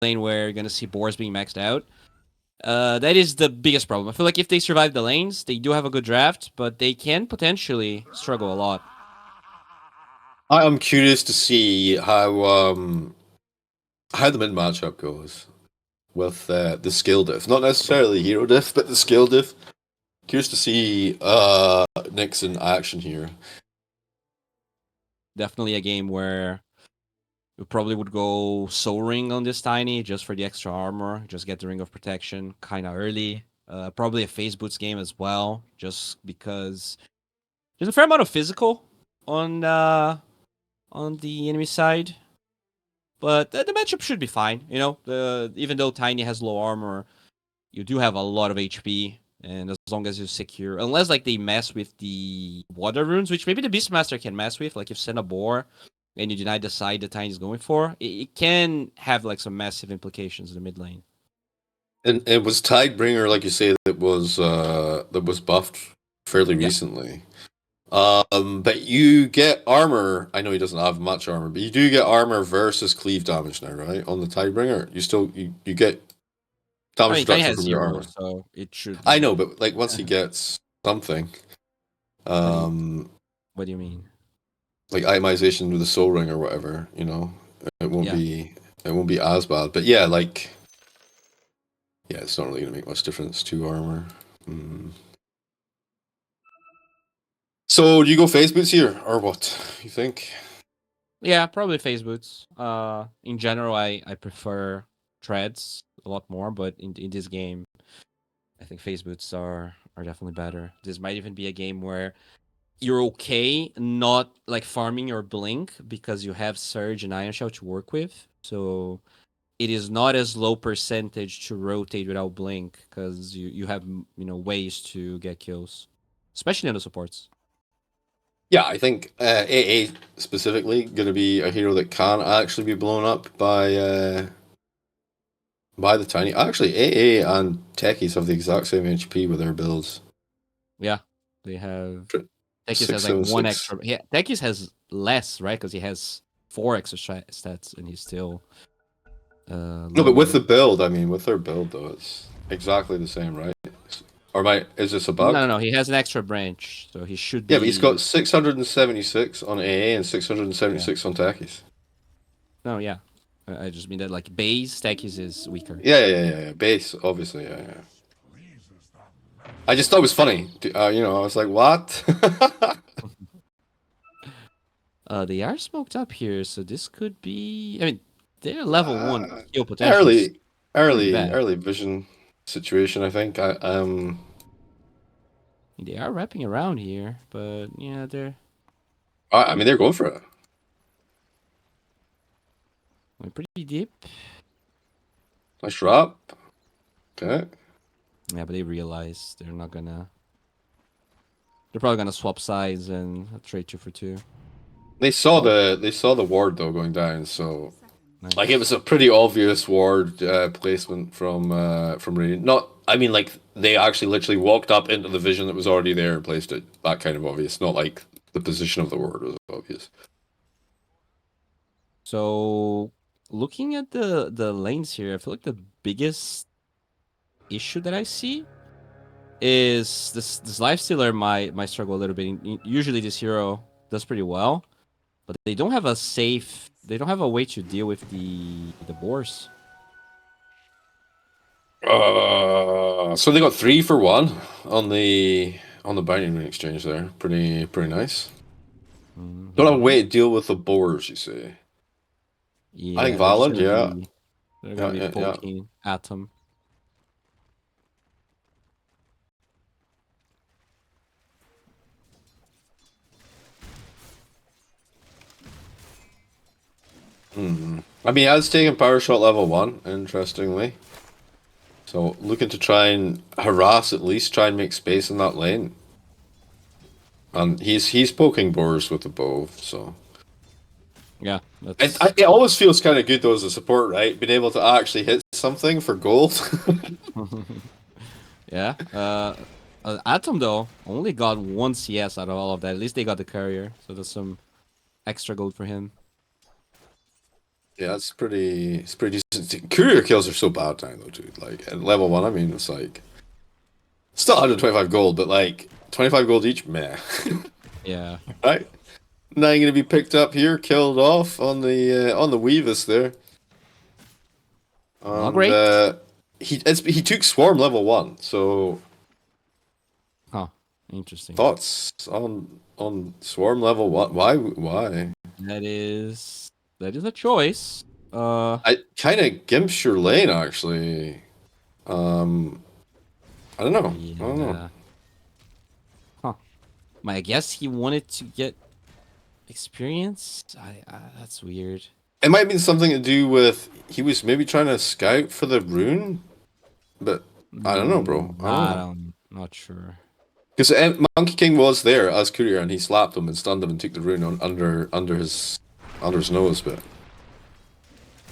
lane where you're gonna see boars being maxed out. That is the biggest problem. I feel like if they survive the lanes, they do have a good draft, but they can potentially struggle a lot. I'm curious to see how the mid matchup goes with the skill diff. Not necessarily hero diff, but the skill diff. Curious to see Nyx in action here. Definitely a game where we probably would go Soul Ring on this Tiny just for the extra armor, just get the Ring of Protection kind of early. Probably a Phase Boots game as well, just because there's a fair amount of physical on the enemy side. But the matchup should be fine, you know. Even though Tiny has low armor, you do have a lot of HP, and as long as you secure, unless like they mess with the water runes, which maybe the Beastmaster can mess with, like if send a boar and you deny the side the Tiny's going for, it can have like some massive implications in the mid lane. And it was Tidebringer, like you say, that was buffed fairly recently. But you get armor. I know he doesn't have much armor, but you do get armor versus cleave damage now, right? On the Tidebringer, you get damage reduction from your armor. So it should. I know, but like once he gets something, what do you mean? Like itemization with the soul ring or whatever, you know, it won't be as bad. But yeah, like it's not really gonna make much difference to armor. So do you go phase boots here, or what you think? Yeah, probably phase boots. In general, I prefer treads a lot more, but in this game, I think phase boots are definitely better. This might even be a game where you're okay not like farming your blink because you have Surge and Iron Shell to work with. So it is not as low percentage to rotate without blink because you have ways to get kills, especially on the supports. Yeah, I think AA specifically going to be a hero that can actually be blown up by the Tiny. Actually, AA and Techies have the exact same HP with their builds. Yeah, they have. Techies has like 1 extra. Yeah, Techies has less, right? Because he has 4 extra stats, and he's still. No, but with the build, I mean, with their build though, it's exactly the same, right? Or is this a bug? No. He has an extra branch, so he should be. Yeah, but he's got 676 on AA and 676 on Techies. No, yeah. I just mean that like base Techies is weaker. Yeah. Base, obviously, yeah. I just thought it was funny. I was like, what? They are smoked up here, so this could be. I mean, they're level 1 skill potential. Early vision situation. I think. They are wrapping around here, but yeah, they're. I mean, they're going for it. We're pretty deep. Nice drop. Okay. Yeah, but they realize they're not gonna. They're probably gonna swap sides and trade 2 for 2. They saw the ward though going down, so Nice. like it was a pretty obvious ward placement from Radiant. Not, I mean, like they actually literally walked up into the vision that was already there and placed it. That kind of obvious. Not like the position of the ward was obvious. So looking at the lanes here, I feel like the biggest issue that I see is this lifestealer might struggle a little bit. Usually this hero does pretty well, but they don't have a way to deal with the boars. So they got 3 for 1 on the binding ring exchange there. Pretty nice. Don't have a way to deal with the boars, you say? Yeah, I think valid. Yeah, they're gonna be poking Atom. I mean, I was taking power shot level 1, interestingly. So looking to try and harass, at least try and make space in that lane. And he's poking boars with the bow, so yeah. It always feels kind of good though as a support, right? Being able to actually hit something for gold. Yeah. Atom though only got 1 CS out of all of that. At least they got the courier, so there's some extra gold for him. Yeah, it's pretty decent. Courier kills are so bad now though, dude. Like at level 1, I mean, it's like still 125 gold, but like 25 gold each, meh. Yeah. Right? Now you're gonna be picked up here, killed off on the Weavis there. Not And great. he took Swarm level 1, so Huh. Interesting. thoughts on Swarm level 1? Why? That is a choice. I kind of gimps your lane actually. Um, I don't know. I don't know. Yeah. Huh. I guess he wanted to get experience. That's weird. It might be something to do with he was maybe trying to scout for the rune, but I don't know, bro. I don't I know. don't. Not sure. Because Monkey King was there as courier, and he slapped him and stunned him and took the rune under his nose. But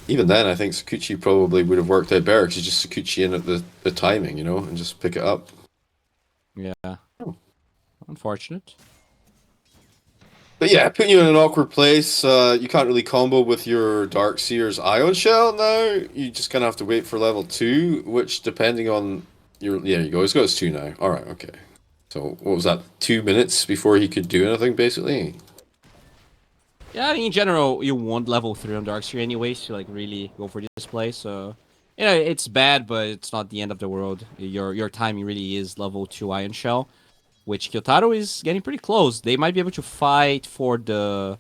even then, I think Sakuchi probably would have worked out better because you just Sakuchi in at the timing, and just pick it up. Yeah. Oh. Unfortunate. But yeah, putting you in an awkward place. You can't really combo with your Dark Seer's Ion Shell now. You just kind of have to wait for level 2, which depending on your... Yeah, there you go. He's got his 2 now. Alright, okay. So, what was that? 2 minutes before he could do anything, basically? Yeah, in general, you want level 3 on Darkseer anyways to like really go for this play. So, it's bad, but it's not the end of the world. Your timing really is level 2 Iron Shell, which Kyotaro is getting pretty close. They might be able to fight uh,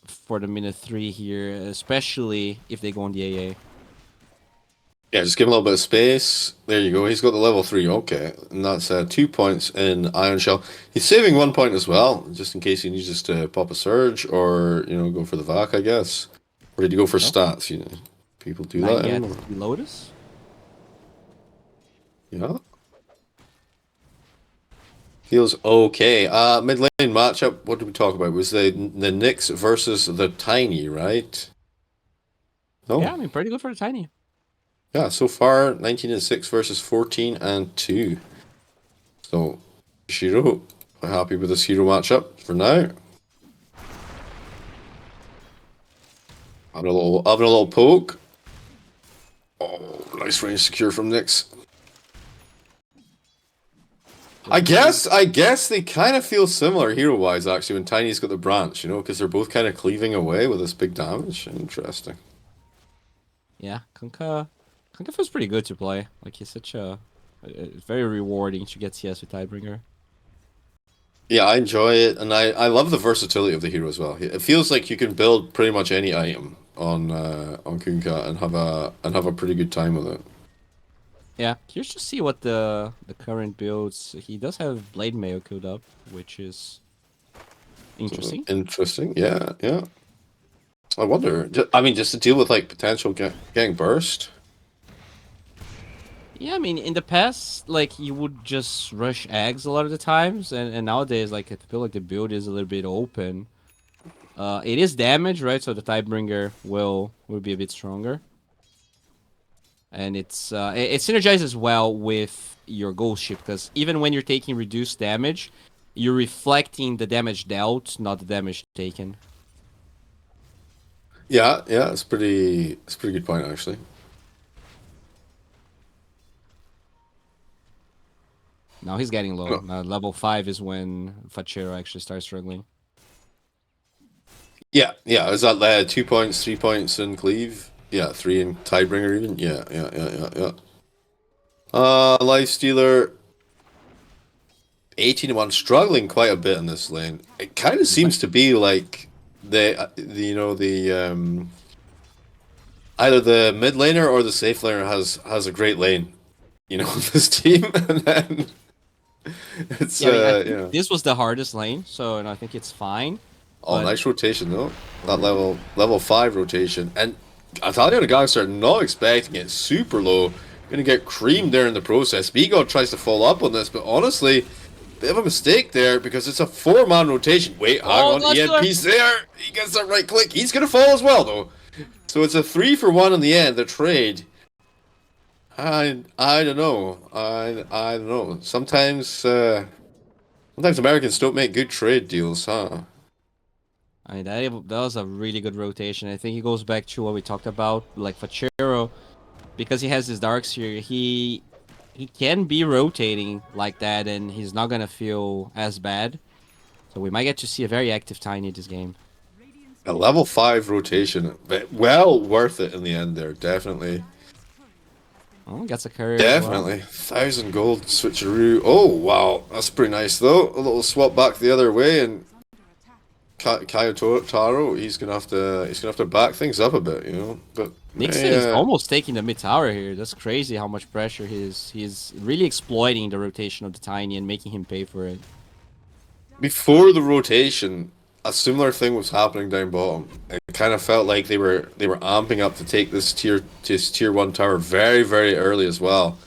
for the minute 3 here, especially if they go on the AA. Yeah, just give him a little bit of space. There you go. He's got the level 3. Okay. And that's 2 points in Iron Shell. He's saving 1 point as well, just in case he needs us to pop a Surge or, go for the Vac, I guess. Or did you go for Well, stats, People do might that get anymore. the Lotus. Yeah. Feels okay. Mid lane matchup. What did we talk about? Was the Nyx versus the Tiny, right? Yeah, No. I mean, pretty good for the Tiny. Yeah. So far, 19-6 versus 14-2. So, Shiro, quite happy with this hero matchup for now. Having a little poke. Oh, nice range secure from Nyx. I guess they kind of feel similar hero-wise, actually, when Tiny's got the branch, because they're both kind of cleaving away with this big damage. Interesting. Yeah, Kunkka feels pretty good to play. Like he's such it's very rewarding to get CS with Tidebringer. Yeah, I enjoy it, and I love the versatility of the hero as well. It feels like you can build pretty much any item on Kunkka and have a pretty good time with it. Yeah, curious to see what the current builds. He does have Blade Mayo queued up, which is So, interesting. interesting, yeah, yeah. I wonder. I mean, just to deal with like potential getting burst. Yeah, I mean, in the past, like you would just rush eggs a lot of the times, and nowadays, like I feel like the build is a little bit open. It is damage, right? So the Tidebringer will be a bit stronger, and it synergizes well with your Ghost Ship because even when you're taking reduced damage, you're reflecting the damage dealt, not the damage taken. Yeah, yeah, it's a pretty good point actually. Now he's getting low. No. Now level 5 is when Fachero actually starts struggling. Yeah, yeah. Is that 2 points, 3 points in cleave? Yeah, 3 in Tidebringer even. Yeah, yeah, yeah, yeah, yeah. Life Stealer 18-1, struggling quite a bit in this lane. It kind of seems to be like the either the mid laner or the safe laner has a great lane, this team, and then it's Yeah, I mean, I you think know. this was the hardest lane, so and I think it's fine. Oh, But nice rotation though. That level 5 rotation, and I thought the guys are not expecting it. Super low, gonna get creamed there in the process. Vigo tries to follow up on this, but honestly, bit of a mistake there because it's a 4-man rotation. Wait, hang oh, on, Glass Killer! EMP's there. He gets that right click. He's gonna fall as well though. So it's a 3-for-1 in the end. The trade. I don't know. I don't know. Sometimes Americans don't make good trade deals, huh? I mean, that was a really good rotation. I think it goes back to what we talked about, like Fachero, because he has his darks here. He can be rotating like that, and he's not gonna feel as bad. So we might get to see a very active Tiny this game. A level 5 rotation, but well worth it in the end there, definitely. Oh, gets a courier as well. Definitely. 1,000 gold switcheroo. Oh, wow. That's pretty nice, though. A little swap back the other way, and Taro, he's gonna have to back things up a bit, you know. But Nixon is almost taking the mid tower here. That's crazy how much pressure he's really exploiting the rotation of the Tiny and making him pay for it. before the rotation, a similar thing was happening down bottom. It kind of felt like they were amping up to take this tier 1 tower very, very early as well.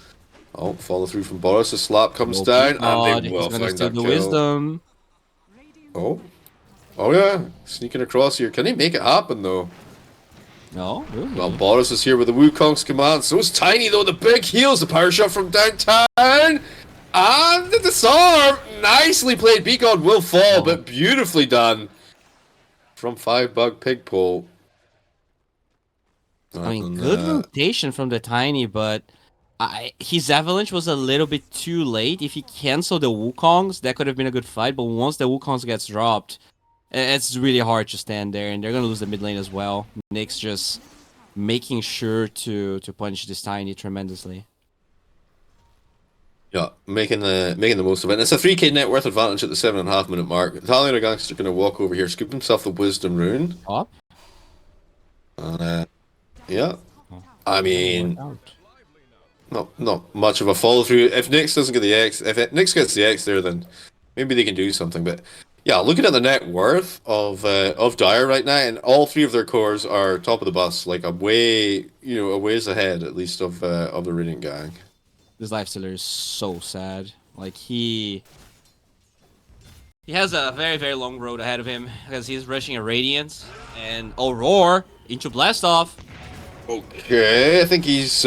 Oh, follow through from Boris. The slap comes down, and they will find that the kill. wisdom. Oh. Oh yeah, sneaking across here. Can he make it happen though? No, really. Well, Boris is here with the Wukong's command. So is Tiny though. The big heals, the power shot from downtown, and the disarm. Nicely played. B-God will fall, but beautifully done from 5BUGPIGPOLE. I mean, good rotation from the Tiny, but his avalanche was a little bit too late. If he canceled the Wukongs, that could have been a good fight. But once the Wukongs gets dropped, it's really hard to stand there, and they're gonna lose the mid lane as well. Nyx just making sure to punish this Tiny tremendously. Yeah, making the most of it. And it's a 3k net worth advantage at the 7.5 minute mark. Italian Gangster going to walk over here, scoop himself the Wisdom rune. Up. And yeah, I mean, not much of a follow through. If Nyx doesn't get the X, if Nyx gets the X there, then maybe they can do something. But yeah, looking at the net worth of Dire right now, and all 3 of their cores are top of the bus, like a ways ahead at least of the Radiant gang. This Lifestealer is so sad. Like he has a very, very long road ahead of him because he's rushing a Radiance and Aurora into Blast Off. Okay, I think he's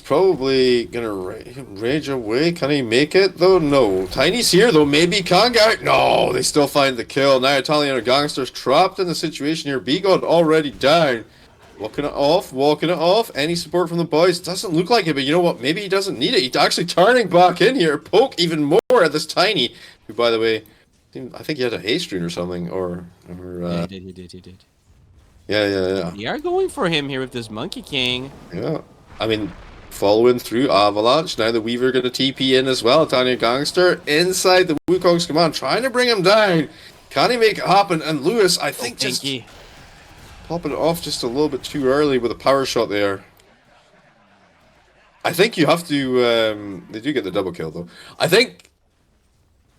probably gonna rage away. Can he make it though? No. Tiny's here though. Maybe he can get. No, they still find the kill. Now Italian Gangster's trapped in the situation here. B-God already down. Walking it off. Any support from the boys? Doesn't look like it, but you know what? Maybe he doesn't need it. He's actually turning back in here. Poke even more at this Tiny, who, by the way, I think he had a haste rune or something, Yeah, he did. Yeah. They are going for him here with this Monkey King. Yeah. I mean, following through Avalanche. Now the Weaver going to TP in as well. Italian Gangster inside the Wukong's command, trying to bring him down. Can he make it happen? And Lewis, I think, just popping it off just a little bit too early with a power shot there. I think you have to... they do get the double kill, though. I think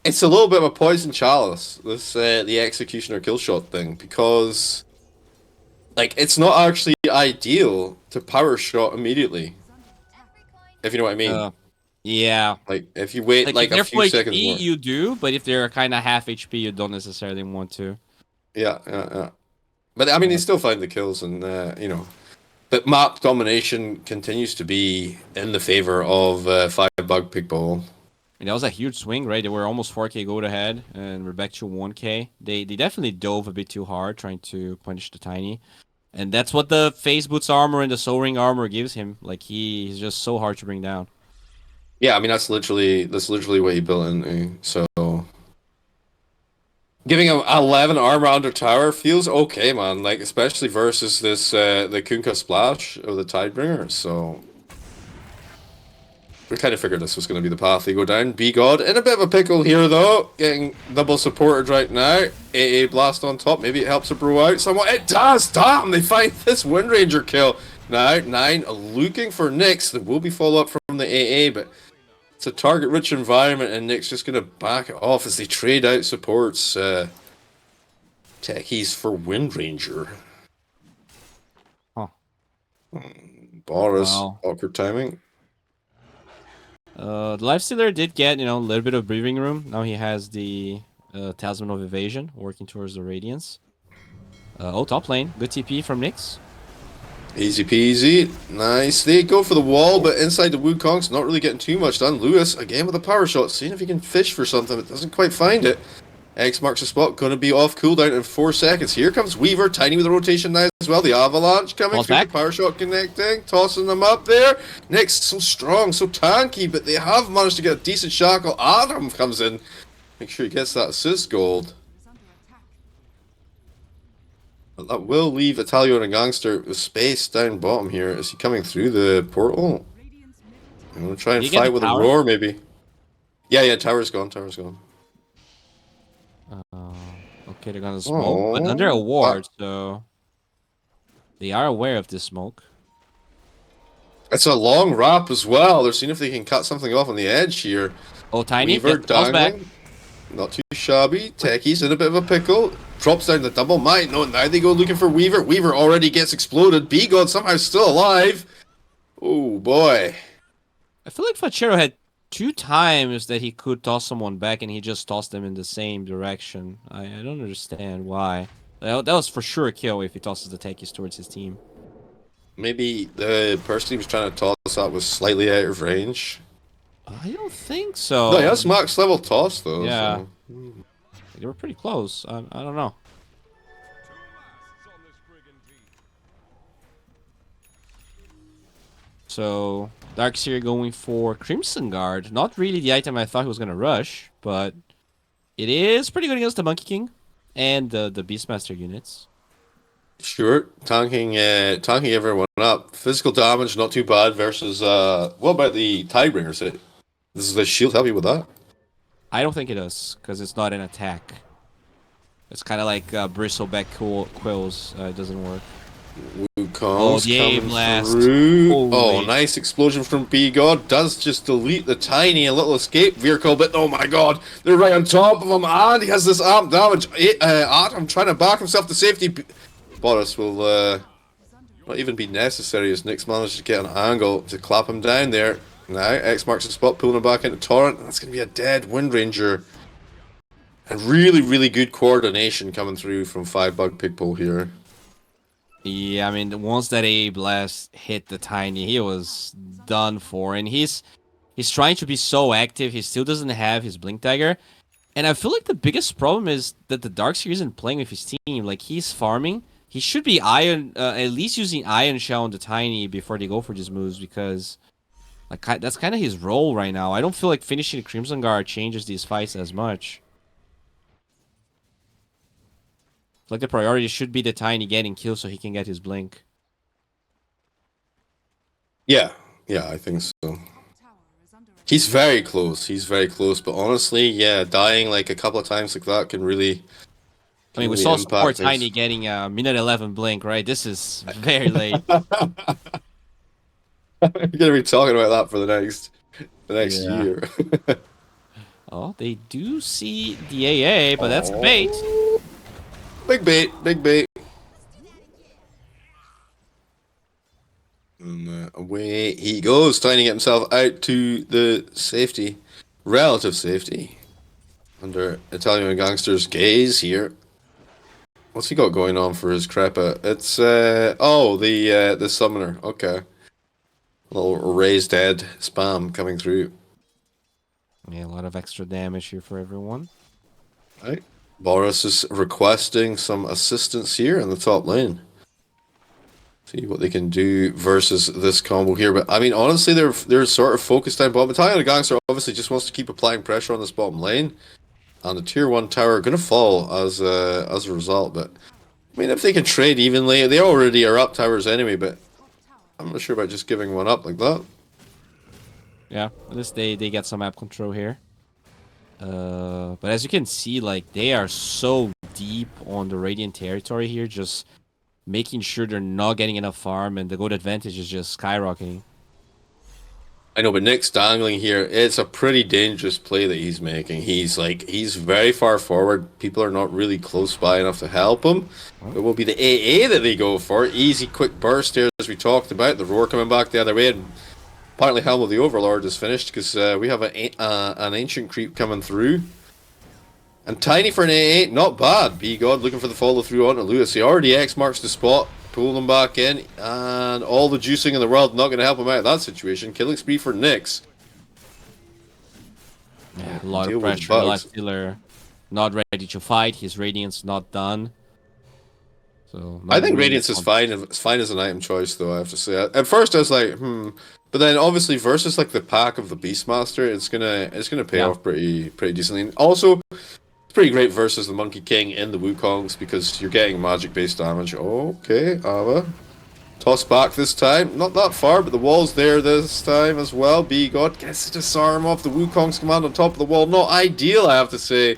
it's a little bit of a poison chalice, this the executioner kill shot thing, because like it's not actually ideal to power shot immediately. If you know what I mean. Yeah. Like if you wait like a few seconds more. You do, but if they're kind of half HP, you don't necessarily want to. Yeah. But I mean, they still find the kills, and you know, but map domination continues to be in the favor of 5BUGPIGPOLE. I mean, that was a huge swing, right? They were almost 4k gold ahead, and we're back to 1k. They definitely dove a bit too hard, trying to punish the Tiny, and that's what the Phase Boots armor and the Soul Ring armor gives him. Like he's just so hard to bring down. Yeah, I mean that's literally what he built in. So giving him 11 armor under tower feels okay, man. Like especially versus this the Kunkka splash of the Tidebringer. So we kind of figured this was going to be the path they go down. B-God in a bit of a pickle here though, getting double supported right now. AA blast on top. Maybe it helps a bro out somewhat. It does. Damn, they find this Wind Ranger kill. Now 9 looking for Nyx. There will be follow up from the AA, but it's a target-rich environment, and Nyx just going to back it off as they trade out supports. Techies for Wind Ranger. Huh. Boris, awkward timing. The Lifestealer did get, a little bit of breathing room. Now he has the Talisman of Evasion working towards the Radiance. Top lane. Good TP from Nyx. Easy peasy. Nice. They go for the wall, but inside the Wukong's not really getting too much done. Lewis, again with a power shot, seeing if he can fish for something, but doesn't quite find it. X marks the spot. Going to be off cooldown in 4 seconds. Here comes Weaver. Tiny with the rotation now as well. The Avalanche coming Ball's through. back. The power shot connecting. Tossing them up there. Nick's so strong, so tanky, but they have managed to get a decent shackle. Adam comes in. Make sure he gets that assist gold. But that will leave Italio and Gangster with space down bottom here. Is he coming through the portal? I'm going to try and You get fight the with tower? a roar, maybe. Yeah, tower's gone. Okay, they're gonna smoke, but under a ward, so they are aware of this smoke. It's a long wrap as well. They're seeing if they can cut something off on the edge here. Oh, Tiny, Weaver get the balls back. dangling. Not too shabby. Techie's in a bit of a pickle. Drops down the double. Might no, now they go looking for Weaver. Weaver already gets exploded. B-God somehow still alive. Oh boy. I feel like Fachero had 2 times that he could toss someone back, and he just tossed them in the same direction. I don't understand why. That was for sure a kill if he tosses the techies towards his team. Maybe the person he was trying to toss at was slightly out of range. I don't think so. No, he has max level toss though. Yeah. So. They were pretty close. I don't know. So, Darkseer going for Crimson Guard. Not really the item I thought he was going to rush, but it is pretty good against the Monkey King and the Beastmaster units. Sure, tanking everyone up. Physical damage not too bad versus what about the Tidebringers? Does the shield help you with that? I don't think it does, because it's not an attack. It's kind of like Bristleback Quills. It doesn't work. Wukong's the aim coming blast. through. Holy. Oh, nice explosion from B-God. Does just delete the Tiny, a little escape vehicle, but oh my god, they're right on top of him, and he has this amp damage. Adam trying to back himself to safety. Boris will not even be necessary as Nick's managed to get an angle to clap him down there. Now, X marks the spot, pulling him back into Torrent. That's going to be a dead Wind Ranger. And really, really good coordination coming through from 5BUGPIGPOLE here. Yeah, I mean, once that A blast hit the Tiny, he was done for. And he's trying to be so active, he still doesn't have his Blink Dagger. And I feel like the biggest problem is that the Darkseer isn't playing with his team. Like, he's farming. He should be at least using Iron Shell on the Tiny before they go for these moves, because like that's kind of his role right now. I don't feel like finishing the Crimson Guard changes these fights as much. Like, the priority should be the Tiny getting kills so he can get his Blink. Yeah, I think so. He's very close, but honestly, yeah, dying like a couple of times like that can really... I mean, we saw poor Tiny getting a minute 11 Blink, right? This is very late. We're gonna be talking about that for the next year. Oh, they do see the AA, but that's bait. Big bait. And away he goes, trying to get himself out to the safety, relative safety, under Italian Gangster's gaze here. What's he got going on for his Crepa? It's the summoner. Okay, a little raised head spam coming through. Yeah, a lot of extra damage here for everyone. Right, Boris is requesting some assistance here in the top lane. See what they can do versus this combo here. But I mean, honestly, they're sort of focused on bottom. Italian Gangster obviously just wants to keep applying pressure on this bottom lane, and the tier 1 tower going to fall as a result. But I mean, if they can trade evenly, they already are up towers anyway. But I'm not sure about just giving one up like that. Yeah, at least they get some map control here. But as you can see, like, they are so deep on the Radiant territory here, just making sure they're not getting enough farm, and the gold advantage is just skyrocketing. I know, but Nick's dangling here. It's a pretty dangerous play that he's making. He's very far forward. People are not really close by enough to help him. It will be the AA that they go for. Easy, quick burst here, as we talked about. The roar coming back the other way, and apparently Helm of the Overlord is finished, because we have an ancient creep coming through. And Tiny for an AA, not bad. B-God looking for the follow through onto Lewis. He already X marks the spot, pulling him back in, and all the juicing in the world not going to help him out of that situation. Killing spree for Nyx. Yeah, a lot of pressure, a lot of killer. not ready to fight. His Radiant's not done. So I not think really. Radiance is fine. It's fine as an item choice, though. I have to say. At first, I was like, but then obviously versus like the pack of the Beastmaster, it's gonna pay Yeah. off pretty decently. And also, it's pretty great versus the Monkey King and the Wukongs because you're getting magic based damage. Okay, Ava. Toss back this time. Not that far, but the wall's there this time as well. B-God gets to disarm off the Wukong's command on top of the wall. Not ideal, I have to say.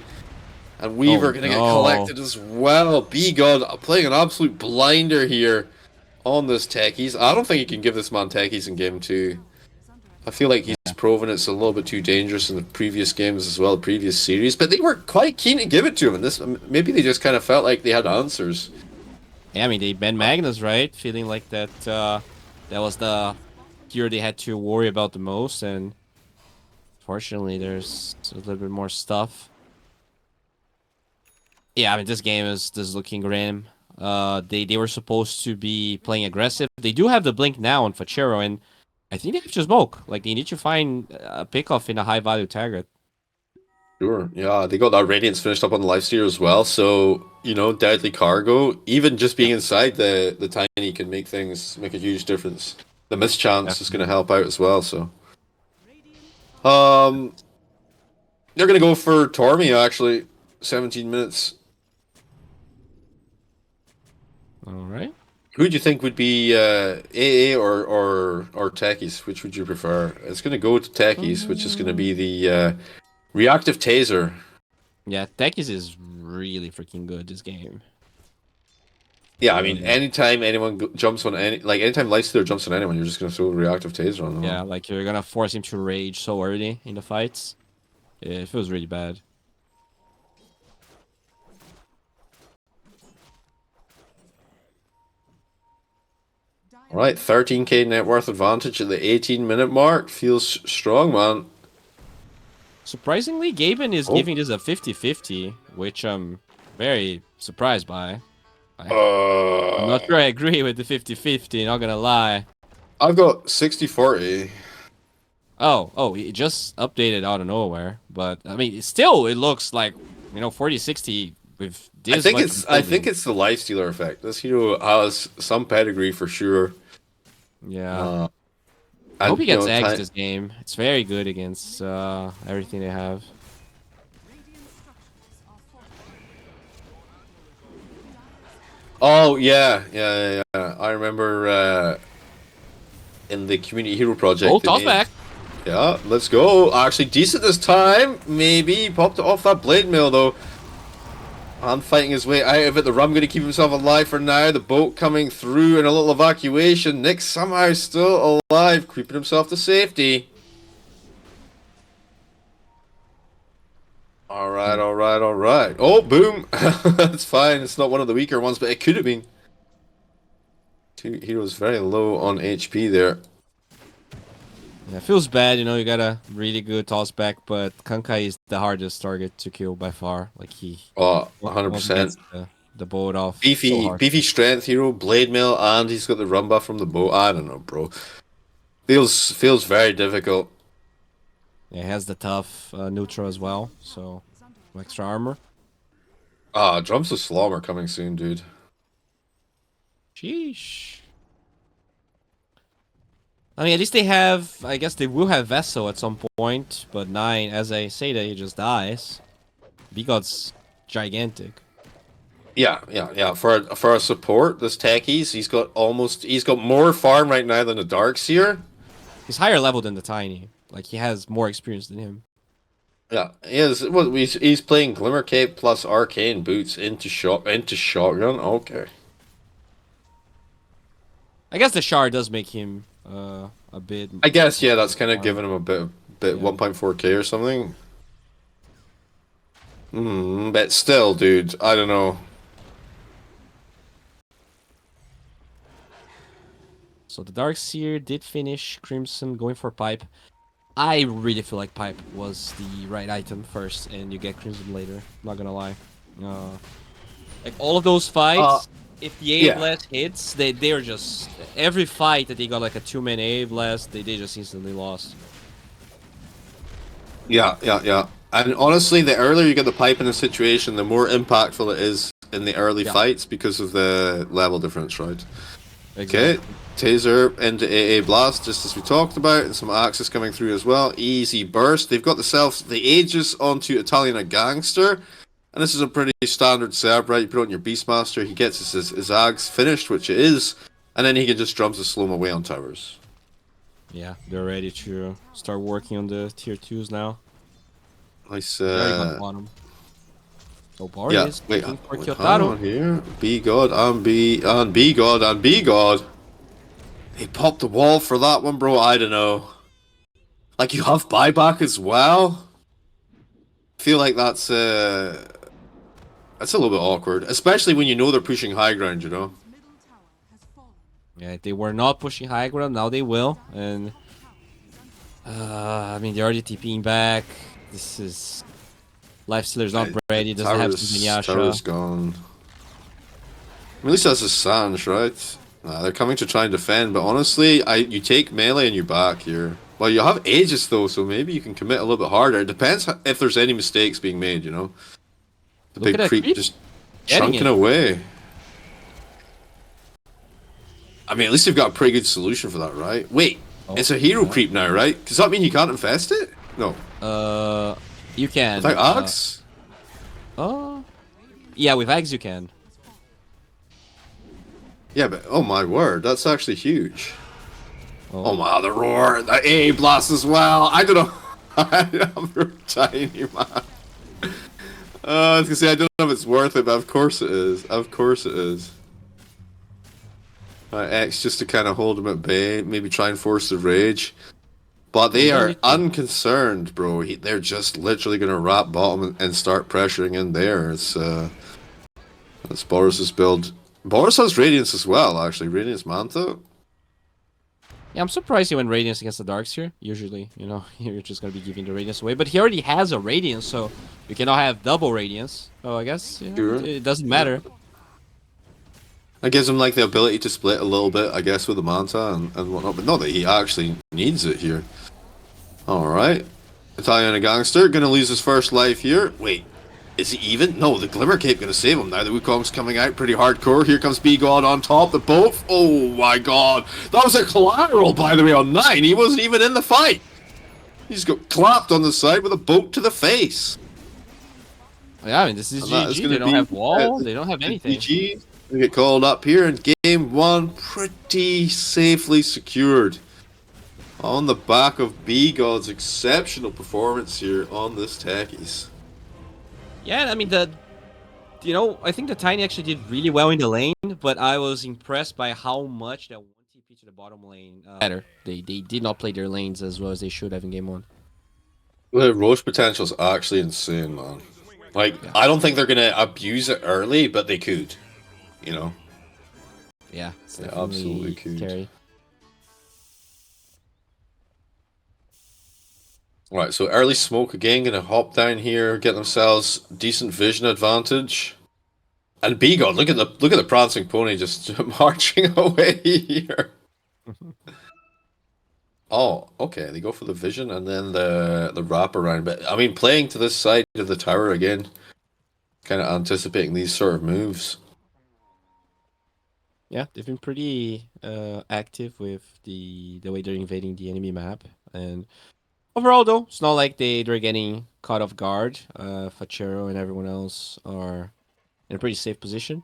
And Weaver gonna get collected as well. B-God playing an absolute blinder here on this techies. I don't think you can give this man techies in game 2. I feel like he's proven it's a little bit too dangerous in the previous games as well, the previous series. But they were quite keen to give it to him. And this, maybe they just kind of felt like they had answers. Yeah, I mean, they banned Magnus, right? Feeling like that that was the hero they had to worry about the most, and fortunately, there's a little bit more stuff. Yeah, I mean, this game is looking grim. They were supposed to be playing aggressive. They do have the blink now on Fachero, and I think they have to smoke. Like, they need to find a pickoff in a high-value target. Sure, yeah, they got that Radiance finished up on the lifesteal as well, so, you know, Deadly Cargo, even just being inside the Tiny can make a huge difference. The mischance is going to help out as well, so. They're going to go for Tormy, actually. 17 minutes. Alright. Who do you think would be AA or Techies? Which would you prefer? It's going to go to Techies, which is going to be the Reactive Taser. Yeah, Techies is really freaking good this game. Yeah, I mean, anytime anyone jumps on anytime Lightstealer jumps on anyone, you're just gonna throw a reactive taser on them. Yeah, like you're gonna force him to rage so early in the fights. It feels really bad. All right, 13k net worth advantage at the 18-minute mark. Feels strong, man. Surprisingly, Gaben is giving this a 50-50, which I'm very surprised by. I'm not sure I agree with the 50-50, not gonna lie. I've got 60-40. Oh, it just updated out of nowhere. But, I mean, it looks like, 40-60 with this. I think it's the Lifestealer effect. This hero has some pedigree for sure. Yeah. I hope he gets eggs this game. It's very good against everything they have. Oh, yeah. I remember in the Community Hero Project. Oh, toss back. Yeah, let's go. Actually, decent this time. Maybe. Popped it off that blade mail, though. And fighting his way out of it. The Rum going to keep himself alive for now. The boat coming through in a little evacuation. Nick somehow still alive, creeping himself to safety. Alright. Oh, boom. That's fine. It's not one of the weaker ones, but it could have been. Two heroes very low on HP there. Yeah, it feels bad, you got a really good toss back, but Kankai is the hardest target to kill by far. Like, he... Oh, 100%. The boat off. Beefy strength hero, blade mail, and he's got the run buff from the boat. I don't know, bro. Feels very difficult. Yeah, he has the tough neutral as well, so extra armor. Drums of Slaughter coming soon, dude. Sheesh. I mean, at least they have... I guess they will have Vessel at some point, but 9, as I say that, he just dies. B-God's gigantic. Yeah. For a support, this techies, he's got more farm right now than the Darkseer. He's higher level than the Tiny. Like, he has more experience than him. Yeah, he is. Well, he's playing Glimmer Cape plus Arcane Boots into Shotgun. Okay. I guess the Shard does make him a bit... I guess, yeah, that's kind of giving him a bit 1.4k or something. But still, dude, I don't know. So the Darkseer did finish Crimson going for Pipe. I really feel like Pipe was the right item first, and you get Crimson later. Not gonna lie. Like, all of those fights, if the A Blast hits, they are just... Every fight that they got like a 2-man A Blast, they just instantly lost. Yeah. And honestly, the earlier you get the pipe in a situation, the more impactful it is in the early fights because of the level difference, right? Exactly. Okay, Taser into AA Blast, just as we talked about, and some Axis coming through as well. Easy burst. They've got the Aegis onto Italian a Gangster, and this is a pretty standard setup, right? You put on your Beastmaster, he gets his Ags finished, which it is, and then he can just drums to slow him away on towers. Yeah, they're ready to start working on the tier 2s now. Nice. They already got bottom. So Bard Yeah, is wait, looking for hang Kyotaro. on here. Be God, and be God, and be God. He popped the wall for that one, bro. I don't know. Like, you have buyback as well? I feel like that's a little bit awkward, especially when you know they're pushing high ground, you know? Yeah, they were not pushing high ground, now they will. And I mean, they're already TPing back. This is Lifestealer's not ready, doesn't have Tower's Inuyasha. gone. I mean, at least that's a Sanj, right? Nah, they're coming to try and defend, but honestly, you take melee and you back here. Well, you have Aegis though, so maybe you can commit a little bit harder. It depends if there's any mistakes being made, you know? The Look at big that creep creep. just Getting chunking it. away. I mean, at least they've got a pretty good solution for that, right? Wait, it's a hero creep now, right? Does that mean you can't infest it? No. You can. Without Axe? Yeah, with Ags you can. Yeah, but oh my word, that's actually huge. Oh, Oh my, the roar, the A blast as well. I don't know. I'm tiny, man. I was gonna say, I don't know if it's worth it, but of course it is. Of course it is. X just to kind of hold him at bay, maybe try and force the rage. But they are unconcerned, bro. They're just literally gonna wrap bottom and start pressuring in there. It's that's Boris's build. Boris has Radiance as well, actually. Radiance Manta. Yeah, I'm surprised he went Radiance against the Darks here. Usually, you know, you're just gonna be giving the Radiance away. But he already has a Radiance, so you cannot have double Radiance. So I guess it doesn't matter. That gives him like the ability to split a little bit, I guess, with the Manta and whatnot. But not that he actually needs it here. Alright. Italian a Gangster, gonna lose his first life here. Wait, is he even? No, the Glimmer Cape gonna save him now. The Wukong's coming out pretty hardcore. Here comes B-God on top, the both. Oh my god. That was a collateral, by the way, on 9. He wasn't even in the fight. He just got clapped on the side with a boat to the face. Yeah, I mean, this is GG. They don't have wall. They don't have anything. GG. We get called up here, and game 1 pretty safely secured. On the back of B-God's exceptional performance here on this Techies. Yeah, I mean, I think the Tiny actually did really well in the lane, but I was impressed by how much that 1 TP to the bottom lane better. They did not play their lanes as well as they should have in game 1. The Roche potential is actually insane, man. Like, yeah. I don't think they're gonna abuse it early, but they could. You know? Yeah, they absolutely could. Scary. Right, so early smoke again, gonna hop down here, get themselves decent vision advantage. And B-God, look at the prancing pony just marching away here. Oh, okay, they go for the vision and then the wraparound. But I mean, playing to this side of the tower again, kind of anticipating these sort of moves. Yeah, they've been pretty active with the way they're invading the enemy map. And overall, though, it's not like they're getting caught off guard. Fachero and everyone else are in a pretty safe position.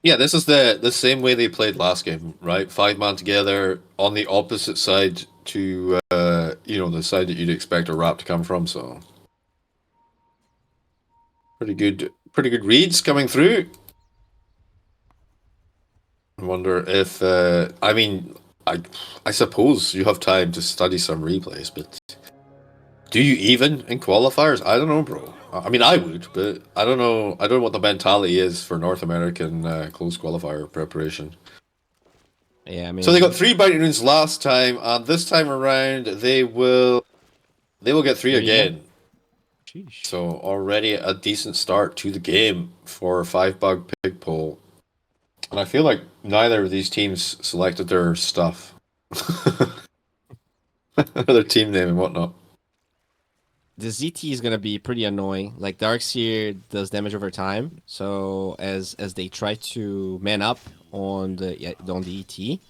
Yeah, this is the same way they played last game, right? 5-man together on the opposite side to the side that you'd expect a wrap to come from. So pretty good reads coming through. I wonder if I suppose you have time to study some replays, but do you even in qualifiers? I don't know, bro. I mean, I would, but I don't know. I don't know what the mentality is for North American close qualifier preparation. Yeah, I mean. So they got 3 bounty runes last time, and this time around they will get 3 again. Sheesh. So already a decent start to the game for 5BUGPIGPOLE. And I feel like neither of these teams selected their stuff. Their team name and whatnot. the ZT is gonna be pretty annoying. Like Darkseer does damage over time, so as they try to man up on the ET,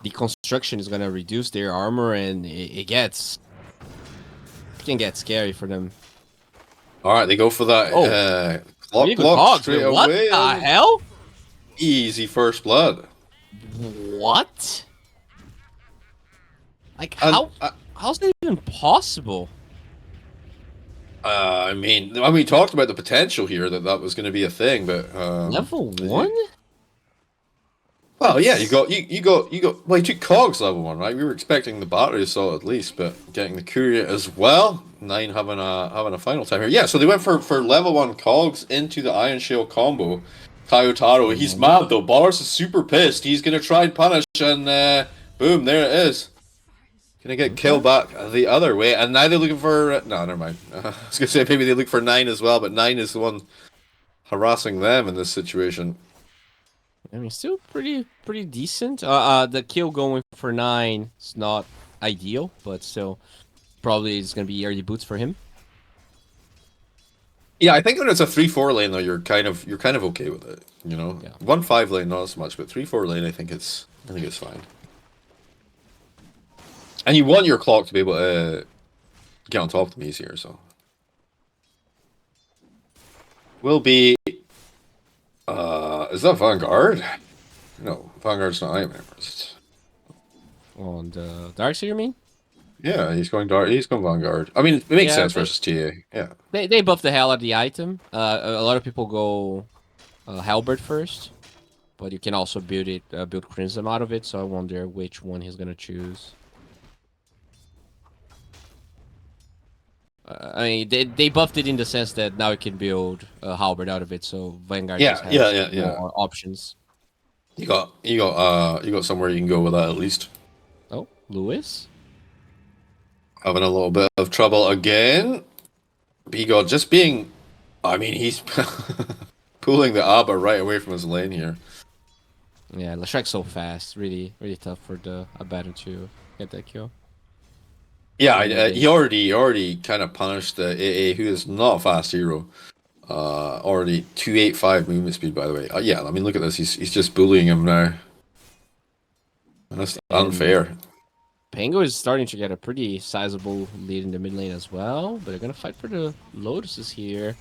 the construction is gonna reduce their armor, and it can get scary for them. All right, they go for that Oh, really clock good block cogs. straight Wait, what away. the hell? Easy first blood. What? Like And how's that even possible? I mean, we talked about the potential here that was going to be a thing, but Level 1? well, yeah, you got. Well, you took cogs level 1, right? We were expecting the battery assault at least, but getting the courier as well. 9 having a final time here. Yeah, so they went for level 1 cogs into the Iron Shell combo. Kayotaro, he's mad though. Boris is super pissed. He's gonna try and punish, and boom, there it is. Gonna get killed back the other way, and now they're looking for. No, never mind. I was gonna say maybe they look for 9 as well, but 9 is the one harassing them in this situation. I mean, still pretty decent. The kill going for 9 is not ideal, but still, probably it's gonna be early boots for him. Yeah, I think when it's a 3-4 lane though, you're kind of okay with it. You know, Yeah. 1-5 lane not as much, but 3-4 lane, I think it's fine. And you want your clock to be able to get on top of them easier. So will be. Is that Vanguard? No, Vanguard's not item members. On the Darkseer, you mean? Yeah, he's going dark. He's going Vanguard. I mean, it makes sense they, versus TA. Yeah. They buff the hell out of the item. A lot of people go Halberd first, but you can also build Crimson out of it. So I wonder which one he's gonna choose. I mean, they buffed it in the sense that now you can build Halberd out of it. So Vanguard just has more options. You got somewhere you can go with that at least. Oh, Lewis. Having a little bit of trouble again. Bigot just being. I mean, he's pulling the Abba right away from his lane here. Yeah, Leshrek's so fast. Really tough for the Abaddon to get that kill. Yeah, he already kind of punished the AA, who is not a fast hero. Already 285 movement speed, by the way. Yeah, I mean, look at this. He's just bullying him now. And that's unfair. Pango is starting to get a pretty sizable lead in the mid lane as well, but they're gonna fight for the Lotuses here.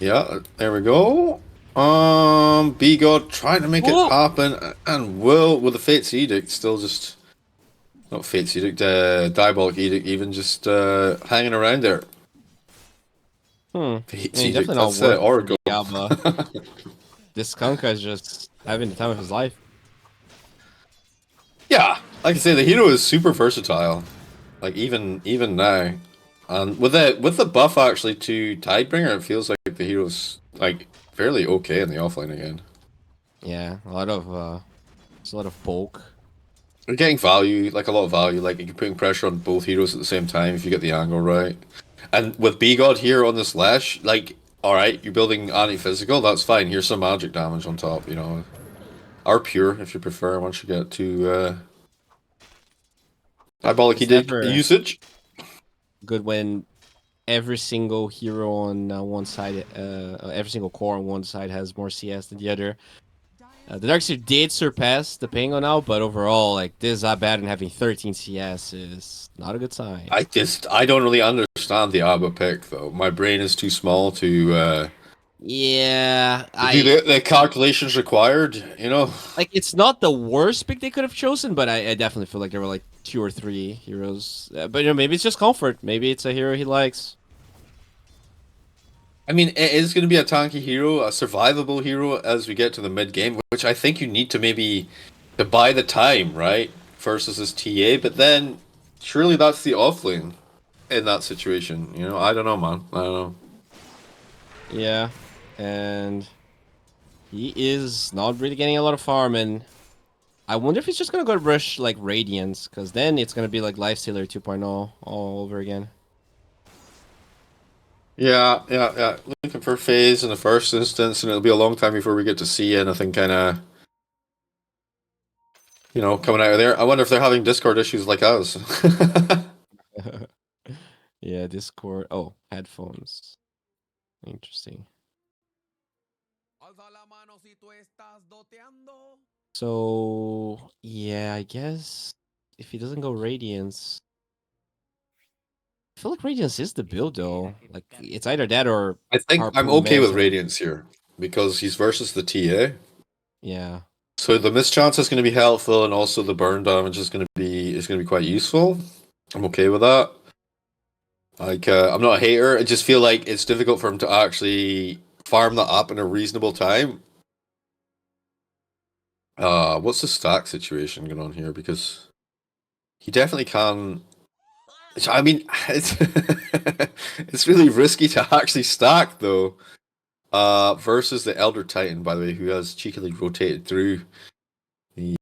Yeah, there we go. Bigot trying to make it happen, and Will with the Fate's Edict still just not Fate's Edict, Diabolic Edict, even just hanging around there. Fate's Edict, definitely that's not Oracle. This Kunkka is just having the time of his life. Yeah, like I say, the hero is super versatile. Like even now, and with the buff actually to Tidebringer, it feels like the hero's like fairly okay in the offlane again. Yeah, it's a lot of bulk. You're getting value, like a lot of value. Like you're putting pressure on both heroes at the same time if you get the angle right. And with B-God here on this Lash, like, alright, you're building anti-physical, that's fine. Here's some magic damage on top, you know. Or pure, if you prefer, once you get to Diabolic Edict usage. Good when every single hero on one side, every single core on one side has more CS than the other. The Darkseer did surpass the Pango now, but overall, like, this Abaddon having 13 CS is not a good sign. I don't really understand the Abba pick, though. My brain is too small to do the calculations required, you know? Like, it's not the worst pick they could have chosen, but I definitely feel like there were, like, 2 or 3 heroes. But, you know, maybe it's just comfort. Maybe it's a hero he likes. I mean, it is going to be a tanky hero, a survivable hero as we get to the mid-game, which I think you need to maybe to buy the time, right? Versus his TA, but then surely that's the offlane in that situation. You know, I don't know, man. I don't know. Yeah, and he is not really getting a lot of farm, and I wonder if he's just going to go rush, like, Radiance, because then it's going to be like Lifestealer 2.0 all over again. Yeah. Looking for phase in the first instance, and it'll be a long time before we get to see anything kind of, you know, coming out of there. I wonder if they're having Discord issues like us. Yeah, Discord. Oh, headphones. Interesting. So, yeah, I guess if he doesn't go Radiance, I feel like Radiance is the build though. Like it's either that or I think I'm Harpoon okay with Mezzo. Radiance here because he's versus the TA. Yeah. So the mischance is going to be helpful, and also the burn damage is going to be quite useful. I'm okay with that. Like I'm not a hater. I just feel like it's difficult for him to actually farm that up in a reasonable time. What's the stack situation going on here? Because he definitely can. I mean, it's it's really risky to actually stack though. Versus the Elder Titan, by the way, who has cheekily rotated through the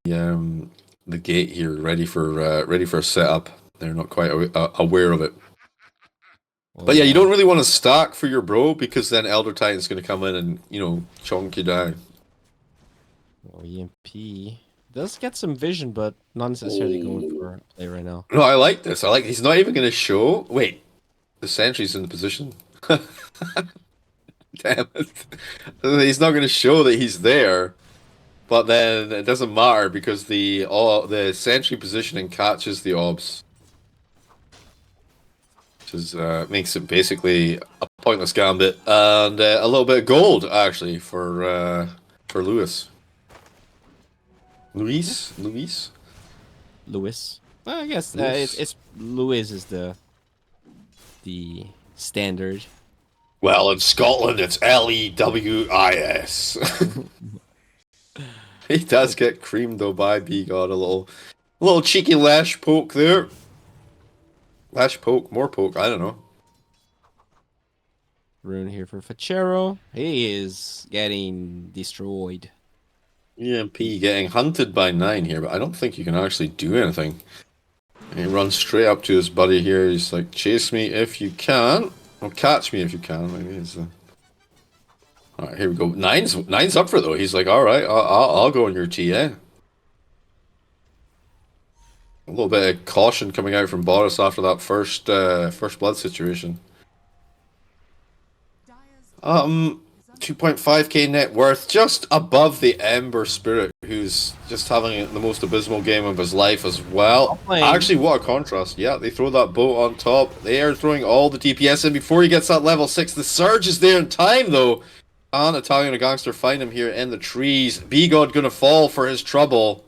gate here, ready for a setup. They're not quite aware of it. Oh But yeah, you yeah. don't really want to stack for your bro because then Elder Titan's going to come in and chunk you down. Oh, EMP does get some vision, but not necessarily going Oh. for a play right now. No, I like this. I like. He's not even going to show. Wait, the sentry's in the position. Damn it! He's not going to show that he's there. But then it doesn't matter because the sentry positioning catches the obs, which is makes it basically a pointless gambit and a little bit of gold actually for Lewis. Luis. Lewis. Well, I guess Lewis. it's Lewis is the standard. Well, in Scotland, it's Lewis. He does get creamed though by B-God a little cheeky lash poke there. Lash poke, more poke, I don't know. Rune here for Fachero. He is getting destroyed. EMP getting hunted by 9 here, but I don't think you can actually do anything. And he runs straight up to his buddy here. He's like, chase me if you can. Or catch me if you can. Maybe it's Alright, here we go. Nine's up for it though. He's like, alright, I'll go on your TA. A little bit of caution coming out from Boris after that first blood situation. 2.5k net worth, just above the Ember Spirit, who's just having the most abysmal game of his life as well. Actually, what a contrast. Yeah, they throw that boat on top. They are throwing all the DPS in before he gets that level 6. The Surge is there in time, though. And Italian Gangster find him here in the trees. B-God gonna fall for his trouble.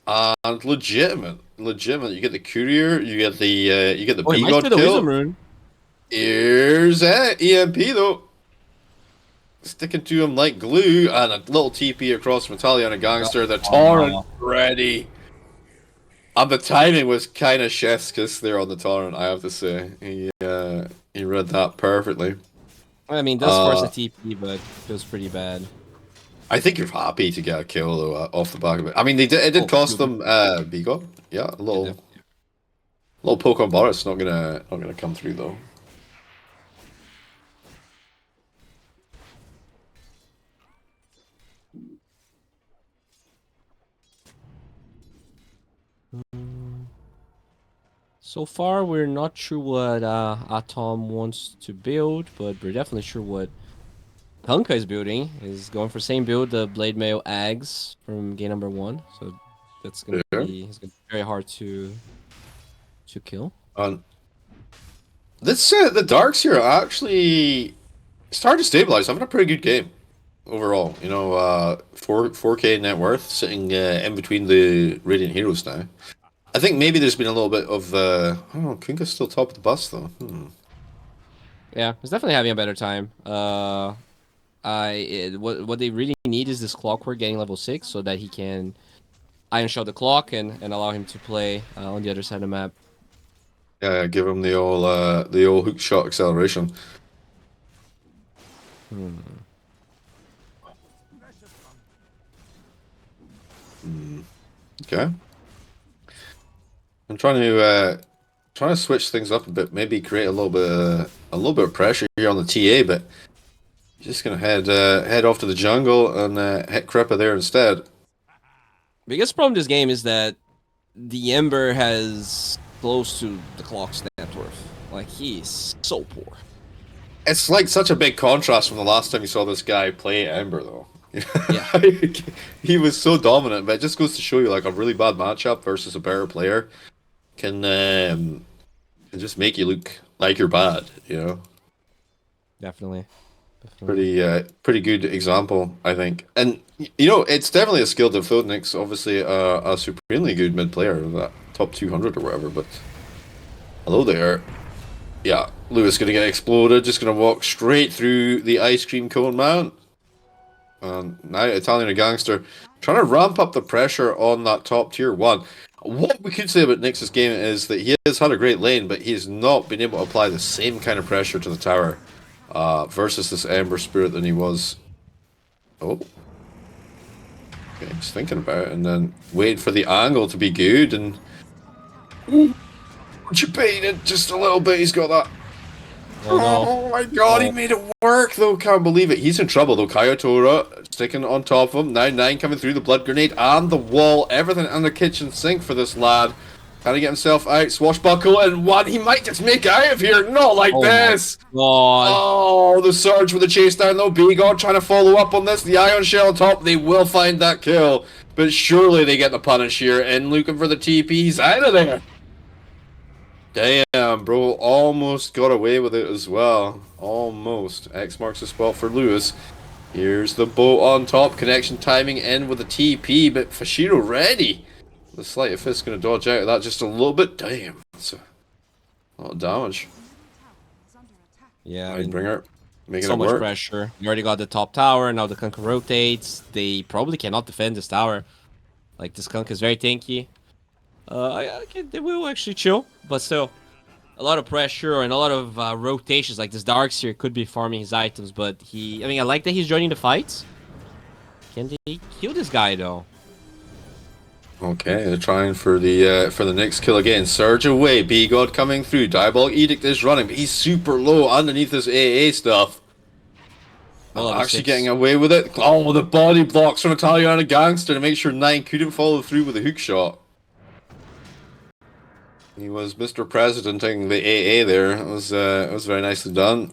And legitimate. You get the courier, you get the B-God kill. Here's it. EMP, though. Sticking to him like glue, and a little TP across from Italian Gangster. The torrent ready. And the timing was kind of chef's kiss there on the torrent, I have to say. He read that perfectly. I mean, does force a TP, but feels pretty bad. I think you're happy to get a kill though off the back of it. I mean, it did cost them Vigo. Yeah, a little poke on Boris. Not gonna come through though. So far, we're not sure what Atom wants to build, but we're definitely sure what Punka is building. He's going for same build, the Blade Mail Ags from game number 1. So that's gonna be very hard to kill. This the Darks here are actually starting to stabilize. Having a pretty good game overall. 4K net worth, sitting in between the Radiant Heroes now. I think maybe there's been a little bit of I don't know, Kunka's still top of the bus though. Yeah, he's definitely having a better time. What they really need is this Clockwork getting level 6 so that he can Iron Shot the clock and allow him to play on the other side of the map. Yeah, give him the old hook shot acceleration. Okay. I'm trying to switch things up a bit, maybe create a little bit of pressure here on the TA, but just gonna head off to the jungle and hit Creppa there instead. Biggest problem this game is that the Ember has close to the clock's net worth. Like, he is so poor. It's like such a big contrast from the last time you saw this guy play Ember, though. Yeah. He was so dominant, but it just goes to show you, like, a really bad matchup versus a better player can just make you look like you're bad, you know? Definitely. Pretty good example, I think. And, you know, it's definitely a skill to Nick's obviously a supremely good mid player, that top 200 or whatever, but hello there. Yeah, Lewis gonna get exploded, just gonna walk straight through the ice cream cone mount. Now Italian Gangster trying to ramp up the pressure on that top tier 1. What we could say about Nyx's game is that he has had a great lane, but he has not been able to apply the same kind of pressure to the tower versus this Ember Spirit than he was. Oh. Okay, he's thinking about it and then wait for the angle to be good and debated just a little bit. He's got that. Oh, no. Oh my god, he made it work though. Can't believe it. He's in trouble though. Kayatora sticking on top of him. 9-9 coming through the blood grenade and the wall. Everything on the kitchen sink for this lad. Can he get himself out? Swashbuckle and one. He might just make out of here. Not like this. Oh, the surge with the chase down though. B-God trying to follow up on this. The Ion Shell on top. They will find that kill. But surely they get the punish here. And looking for the TP. He's out of there. Damn, bro. Almost got away with it as well. Almost. X marks the spot for Lewis. Here's the boat on top. Connection timing in with the TP. But Fashiro ready. The Sleight of Fist going to dodge out of that just a little bit. Damn. That's a lot of damage. Yeah. Bringer. Making so it much work. pressure. You already got the top tower. Now the Kunk rotates. They probably cannot defend this tower. Like, this Kunk is very tanky. They will actually chill, but still, a lot of pressure and a lot of rotations. Like this Darkseer could be farming his items, but I like that he's joining the fights. Can they kill this guy though? Okay, they're trying for the next kill again. Surge away, B-God coming through. Diabolic Edict is running, but he's super low underneath this AA stuff. Actually getting away with it. Oh, the body blocks from Italiana Gangster to make sure 9 couldn't follow through with a hook shot. He was Mr. Presidenting the AA there. It was very nicely done.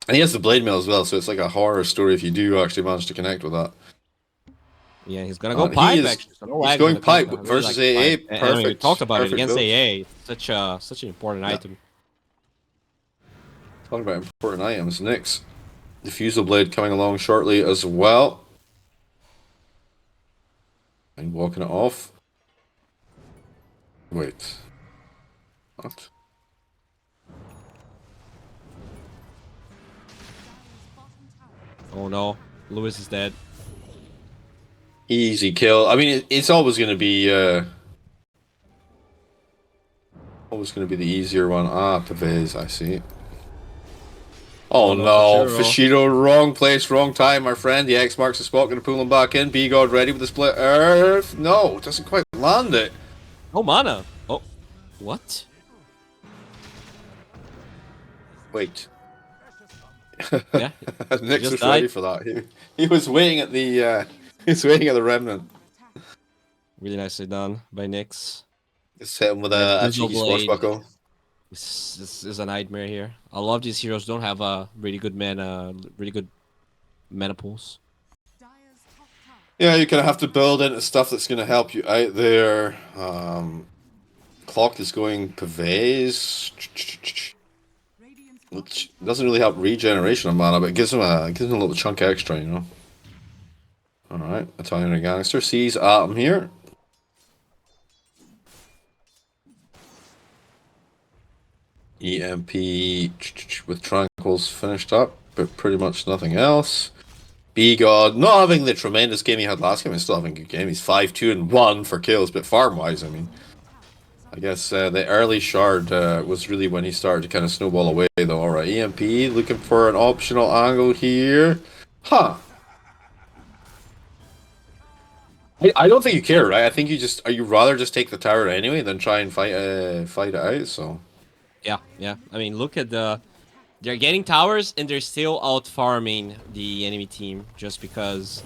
And he has the blade mail as well, so it's like a horror story if you do actually manage to connect with that. Yeah, he's gonna go pipe actually. So he's going pipe versus AA. Perfect. I mean, we talked about it against build. AA. Such an important item. Talking about important items, Nyx. Diffusal blade coming along shortly as well. And walking it off. Wait. What? Oh no, Lewis is dead. Easy kill. I mean, it's always going to be the easier one. Ah, Pavez, I see. Oh no, Fashiro, wrong place, wrong time, my friend. The X marks the spot, going to pull him back in. B-God ready with the split earth. No, doesn't quite land it. Oh, mana. Oh, what? Wait. Yeah, Nyx was ready for that. He was waiting at the remnant. Really nicely done by Nyx. Just hit him with a cheeky swashbuckle. This is a nightmare here. A lot of these heroes don't have a really good mana pools. Yeah, you're gonna have to build into stuff that's gonna help you out there. Clock is going Pavez. Which doesn't really help regeneration of mana, but it gives him a little chunk extra, you know. Alright, Italian Gangster sees Atom here. EMP with Tranquils finished up, but pretty much nothing else. B-God, not having the tremendous game he had last game, he's still having a good game. He's 5-2-1 for kills, but farm-wise, I mean. I guess the early shard was really when he started to kind of snowball away, though. Alright, EMP looking for an optional angle here. Huh. I don't think you care, right? I think you rather just take the tower anyway than try and fight it out, so... Yeah. I mean, look at they're getting towers and they're still out farming the enemy team just because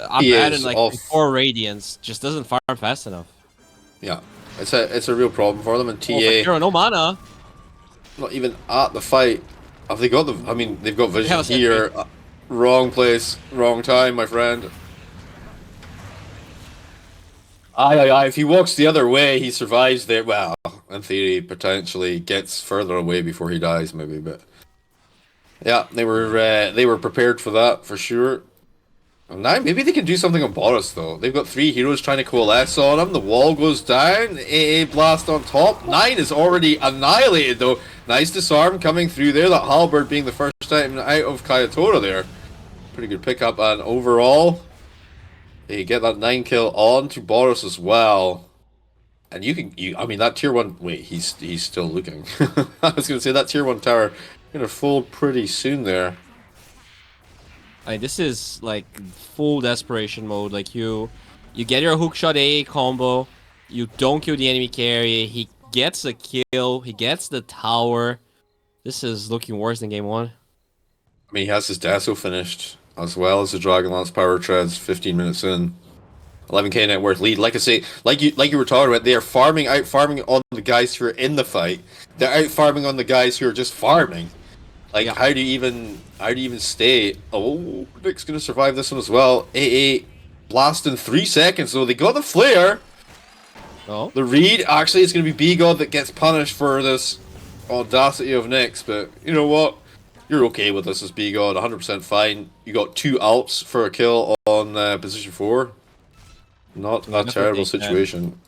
Abaddon, like 4 Radiance, just doesn't farm fast enough. Yeah, it's a real problem for them. And TA, no mana. Not even at the fight. Have they got the? I mean, they've got vision here. Wrong place, wrong time, my friend. Aye. If he walks the other way, he survives there. Well, in theory, potentially gets further away before he dies, maybe. But yeah, they were prepared for that for sure. Now maybe they can do something on Boris though. They've got 3 heroes trying to coalesce on him. The wall goes down. AA blast on top. 9 is already annihilated though. Nice disarm coming through there. That halberd being the first item out of Kayatora there. Pretty good pickup, and overall they get that 9 kill on to Boris as well. And I mean that tier 1. Wait, he's still looking. I was gonna say that tier 1 tower gonna fold pretty soon there. I mean, this is like full desperation mode. Like you get your hookshot AA combo, you don't kill the enemy carry, he gets a kill, he gets the tower. This is looking worse than game 1. I mean, he has his Deso finished, as well as the Dragonlance power treads 15 minutes in. 11k net worth lead. Like I say, like you were talking about, they are farming on the guys who are in the fight. They're out farming on the guys who are just farming. Like, yeah. How do you even stay? Oh, Nick's gonna survive this one as well. AA blast in 3 seconds, though. They got the flare. Oh. The read, actually, it's gonna be B-God that gets punished for this audacity of Nyx, but you know what? You're okay with this as B-God, 100% fine. You got 2 alps for a kill on position 4. Not a terrible situation.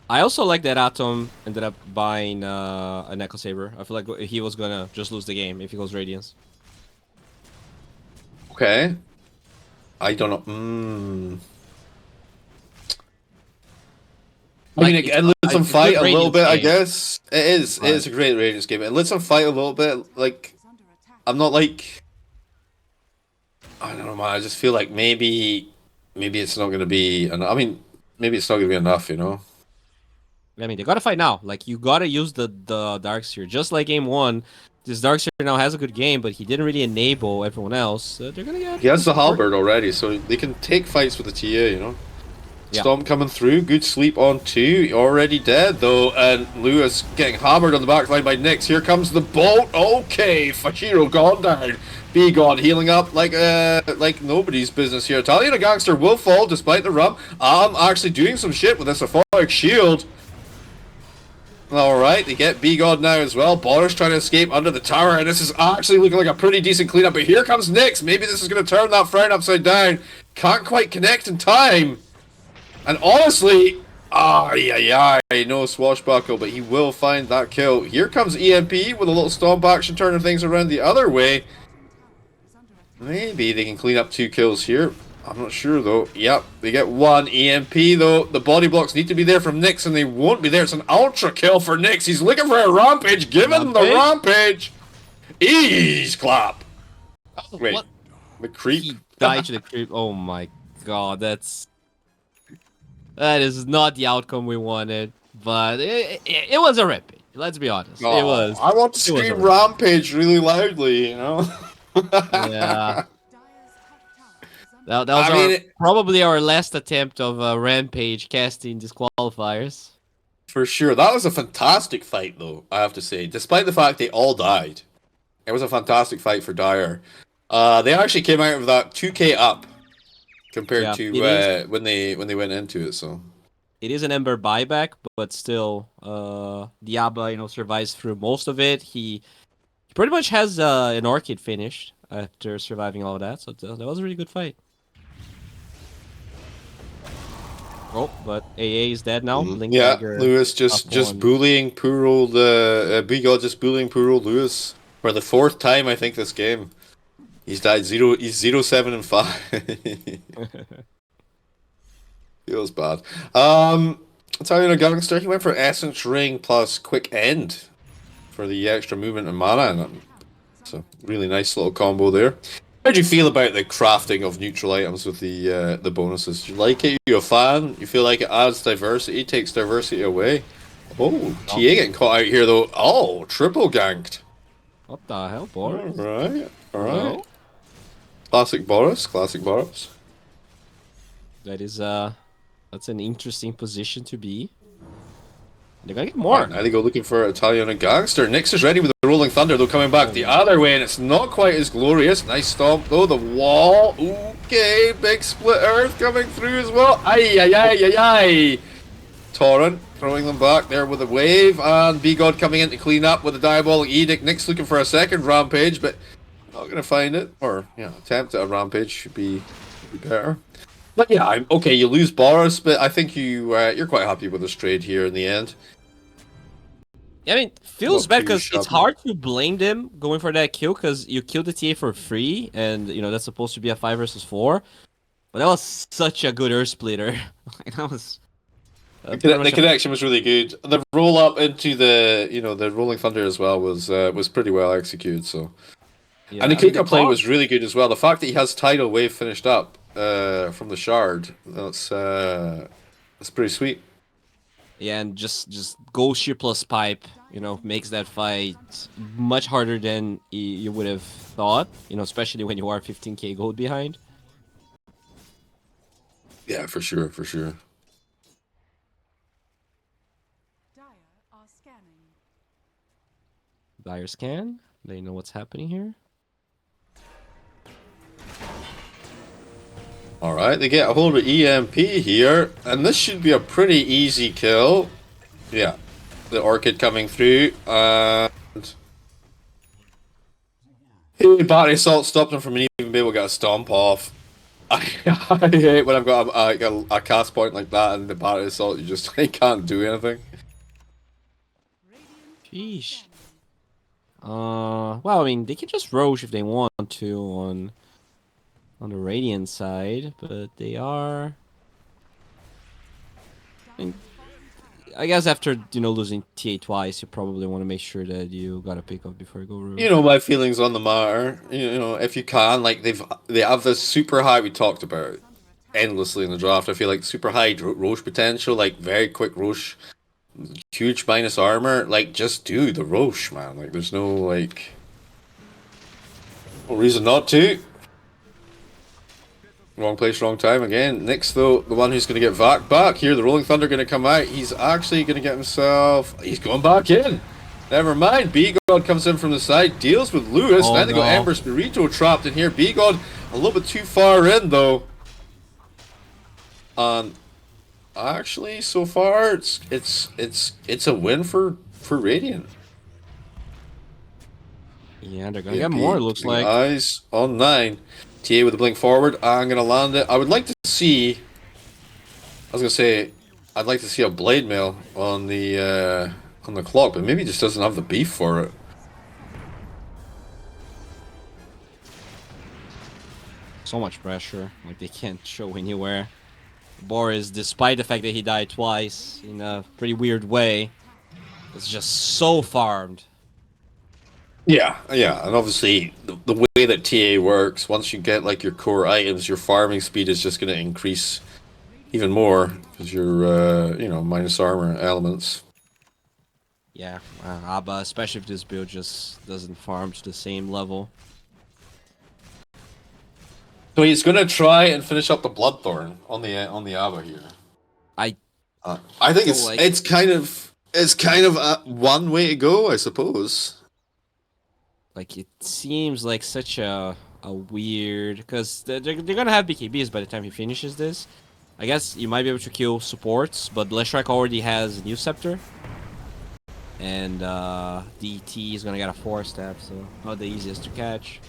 I also like that Atom ended up buying an Echo Saber. I feel like he was gonna just lose the game if he goes Radiance. Okay. I don't know. I mean, it lets him fight a little bit, I guess. It is. Right. It is a great Radiance game. It lets him fight a little bit. Like, I'm not like... I don't know, man. I just feel like maybe it's not going to be... I mean, maybe it's not going to be enough, you know? I mean, they gotta fight now. Like, you gotta use the Darkseer. Just like game 1, this Darkseer now has a good game, but he didn't really enable everyone else. They're gonna get... He has the halberd already, so they can take fights with the TA, you know? Yeah. Stomp coming through, good sleep on 2, already dead though, and Lewis getting hammered on the backline by Nyx. Here comes the bolt. Okay, Fashiro gone down. B-God healing up like nobody's business here. Italian Gangster will fall despite the rub. I'm actually doing some shit with this Aphoric shield. Alright, they get B-God now as well. Boris trying to escape under the tower, and this is actually looking like a pretty decent cleanup. But here comes Nyx. Maybe this is going to turn that frown upside down. Can't quite connect in time. And honestly, no swashbuckle, but he will find that kill. Here comes EMP with a little stomp action, turning things around the other way. Maybe they can clean up 2 kills here. I'm not sure though. Yep, they get 1 EMP though. The body blocks need to be there from Nyx, and they won't be there. It's an ultra kill for Nyx. He's looking for a rampage. Give him the rampage. Ease clap. Wait, what? The creep. He died to the creep. Oh my god, that is not the outcome we wanted. But it was a rampage. Let's be honest. Oh, it was. I want to scream rampage really loudly, you know. Yeah. That was probably our last attempt of Rampage casting disqualifiers. For sure. That was a fantastic fight, though, I have to say. Despite the fact they all died. It was a fantastic fight for Dire. They actually came out of that 2k up compared to when they went into it, so... It is an Ember buyback, but still, Diaba, survives through most of it. He pretty much has an Orchid finished after surviving all of that, so that was a really good fight. Oh, but AA is dead now. Yeah, Lewis just bullying poor old B-God, just bullying poor old Lewis for the 4th time I think this game. He's died he's 0-7 and 5. Feels bad. Italian Gangster, he went for Essence Ring plus Quick End for the extra movement and mana, and it's a really nice little combo there. How do you feel about the crafting of neutral items with the bonuses? Do you like it? You a fan? You feel like it adds diversity, takes diversity away? Oh, TA getting caught out here though. Oh, triple ganked. What the hell, Boris? Alright. No. Classic Boris. That is that's an interesting position to be. They're gonna get Alright, more. now they go looking for Italian Gangster. Nyx is ready with the Rolling Thunder, though, coming back the other way, and it's not quite as glorious. Nice stomp, though. The wall. Okay, big split earth coming through as well. Ay, ay, ay, ay, ay. Torrent throwing them back there with a wave, and B-God coming in to clean up with a Diabolic Edict. Nyx looking for a second rampage, but not going to find it. Or, attempt at a rampage should be better. But yeah, okay, you lose Boris, but I think you're quite happy with this trade here in the end. I mean, feels Not bad too because it's shabby. hard to blame them going for that kill because you killed the TA for free, and that's supposed to be a 5 versus 4. But that was such a good Earth Splitter. That was The connection was really good. The roll up into the the Rolling Thunder as well was pretty well executed. So, yeah. and the I mean, kick up play was really good as well. The fact that he has Tidal Wave finished up from the Shard, that's pretty sweet. Yeah, and just Ghost Shear plus Pipe, makes that fight much harder than you would have thought. Especially when you are 15k gold behind. Yeah, for sure, for sure. Dire scan. They know what's happening here. All right, they get a hold of EMP here, and this should be a pretty easy kill. Yeah, the Orchid coming through, and Battery Assault stopped him from even being able to get a stomp off. I hate when I've got a cast point like that and the Battery Assault, you just can't do anything. Sheesh. Well, I mean, they can just Roche if they want to on the Radiant side, but they are. I guess after losing TA twice, you probably want to make sure that you got a pick up before you go Roche. You know my feelings on the matter. If you can, like they have this super high we talked about endlessly in the draft. I feel like super high Roche potential, like very quick Roche, huge minus armor. Like just do the Roche, man. Like there's no reason not to. Wrong place, wrong time again. Nyx, though, the one who's going to get Vac back here. The Rolling Thunder going to come out. He's actually going to get himself. He's going back in. Never mind. B-God comes in from the side, deals with Lewis. Oh, Now they got Ember Spirito trapped in here. B-God a little bit too far in, though. Actually, so far it's a win for Radiant. Yeah, they're gonna get more. It looks like. Eyes on 9. TA with a blink forward. I'm gonna land it. I would like to see. I was gonna say, I'd like to see a blade mail on the clock, but maybe he just doesn't have the beef for it. So much pressure. Like they can't show anywhere. Boris, despite the fact that he died twice in a pretty weird way, is just so farmed. Yeah, and obviously the way that TA works, once you get like your core items, your farming speed is just going to increase even more because you're minus armor elements. Yeah, Abba, especially if this build just doesn't farm to the same level. So he's going to try and finish up the Bloodthorn on the Abba here. I think it's kind of one way to go, I suppose. Like, it seems like such a weird... Because they're gonna have BKBs by the time he finishes this. I guess you might be able to kill supports, but Leshrac already has a new Scepter. And DT is gonna get a 4-step, so not the easiest to catch.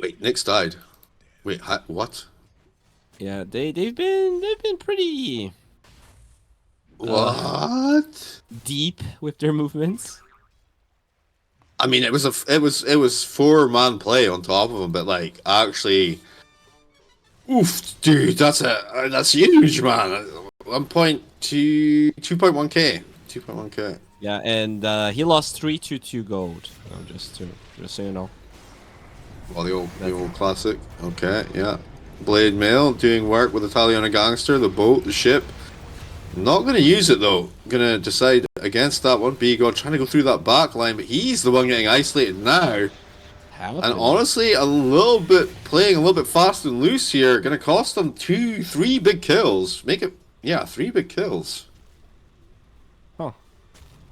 Wait, Nyx died. Wait, what? Yeah, they've been pretty... What? deep with their movements. I mean, it was 4-man play on top of him, but like actually, oof, dude, that's huge, man. 2.1k, 2.1k. Yeah, and he lost 322 gold. Just so you know. Well, the old classic. Okay, yeah. Blade Mail doing work with Italian Gangster, the boat, the ship. Not going to use it though. Going to decide against that one. B-God trying to go through that back line, but he's the one getting isolated now. And honestly, playing a little bit fast and loose here, going to cost them 3 big kills. Make it, 3 big kills.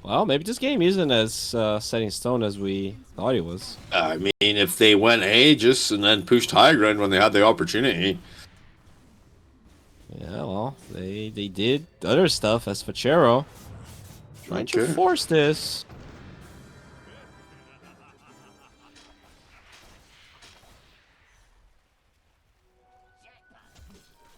Well, maybe this game isn't as set in stone as we thought it was. I mean, if they went Aegis and then pushed high ground when they had the opportunity. Yeah, well, they did other stuff as Fachero. Trying to Okay. force this.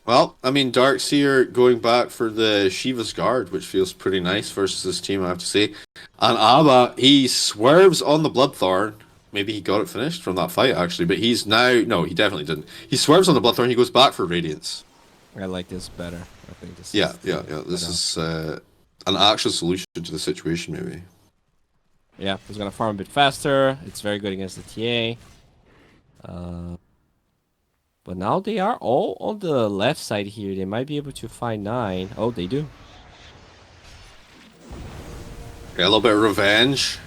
Well, I mean, Darkseer going back for the Shiva's Guard, which feels pretty nice versus this team, I have to say. And Abba, he swerves on the Bloodthorn. Maybe he got it finished from that fight, actually, but he's now... No, he definitely didn't. He swerves on the Bloodthorn, he goes back for Radiance. I like this better. I think this Yeah, is yeah, yeah. This is an actual solution to the situation, maybe. Yeah, he's gonna farm a bit faster. It's very good against the TA. But now they are all on the left side here. They might be able to find 9. Oh, they do. Okay, a little bit of revenge.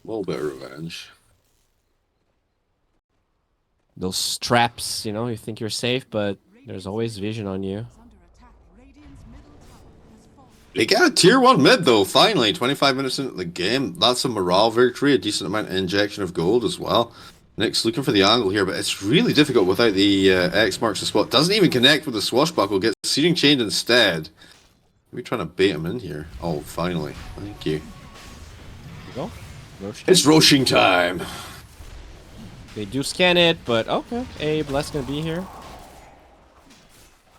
A little bit of revenge. Those traps, you know, you think you're safe, but there's always vision on you. They got a tier 1 mid though, finally, 25 minutes into the game. That's a morale victory, a decent amount of injection of gold as well. Nick's looking for the angle here, but it's really difficult without the X marks the spot. Doesn't even connect with the swashbuckle, gets searing chained instead. Maybe trying to bait him in here. Oh, finally. Thank you. There you go. Roche. It's roshing time. They do scan it, but okay. Abe, Bless gonna be here.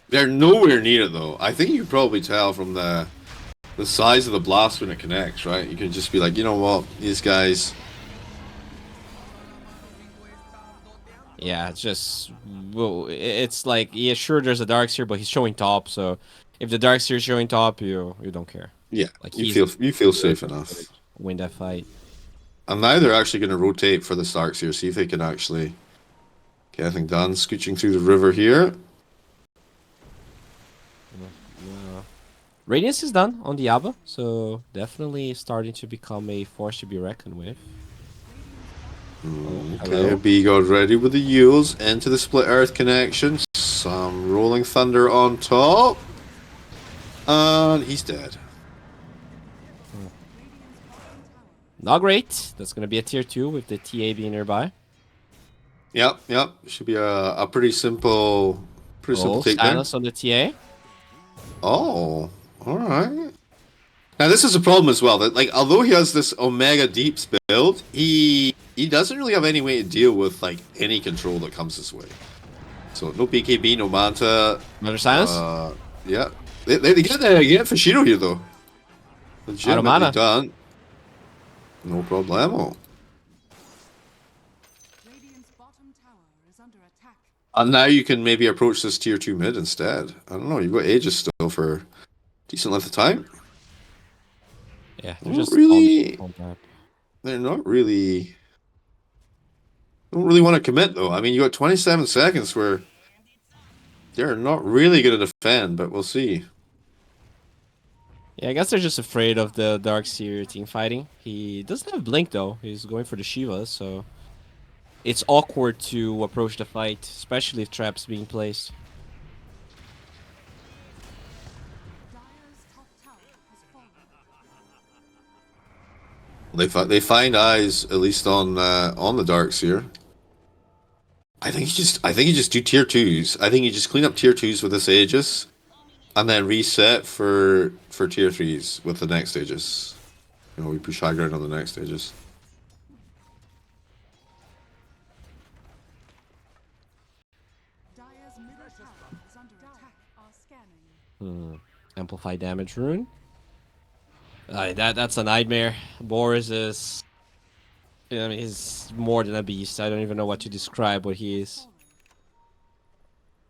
They're nowhere near it though. I think you can probably tell from the size of the blast when it connects, right? You can just be like, you know what, these guys... Yeah, it's just... Well, it's like, yeah, sure, there's a Darkseer, but he's showing top, so... If the Darkseer is showing top, you don't care. Yeah, Like you feel safe enough. Win that fight. And now they're actually going to rotate for the Starks here, see if they can actually get anything done. Scooching through the river here. Radiance is done on the Abba, so definitely starting to become a force to be reckoned with. Okay, B-God ready with the Yules into the split earth connection. Some rolling thunder on top. And he's dead. Not great. That's going to be a tier 2 with the TA being nearby. Yep. Should be a pretty simple takedown. Silence on the TA. Oh, alright. Now this is a problem as well, that like although he has this Omega Deeps build, he doesn't really have any way to deal with like any control that comes his way. So no BKB, no Manta. Another silence? Yeah. They get Fashiro here though. Legitimately done. No problemo. And now you can maybe approach this tier 2 mid instead. I don't know, you've got Aegis still for a decent length of time. Yeah, they're just really... They're not really... Don't really want to commit though. I mean, you got 27 seconds where they're not really going to defend, but we'll see. Yeah, I guess they're just afraid of the Darkseer team fighting. He doesn't have Blink though. He's going for the Shiva, so it's awkward to approach the fight, especially if traps being placed. They find eyes at least on the Darkseer. I think you just do tier 2s. I think you just clean up tier 2s with this Aegis, and then reset for tier 3s with the next Aegis. You know, we push high ground on the next Aegis. Amplify damage rune. That's a nightmare. Boris is... I mean, he's more than a beast. I don't even know what to describe what he is.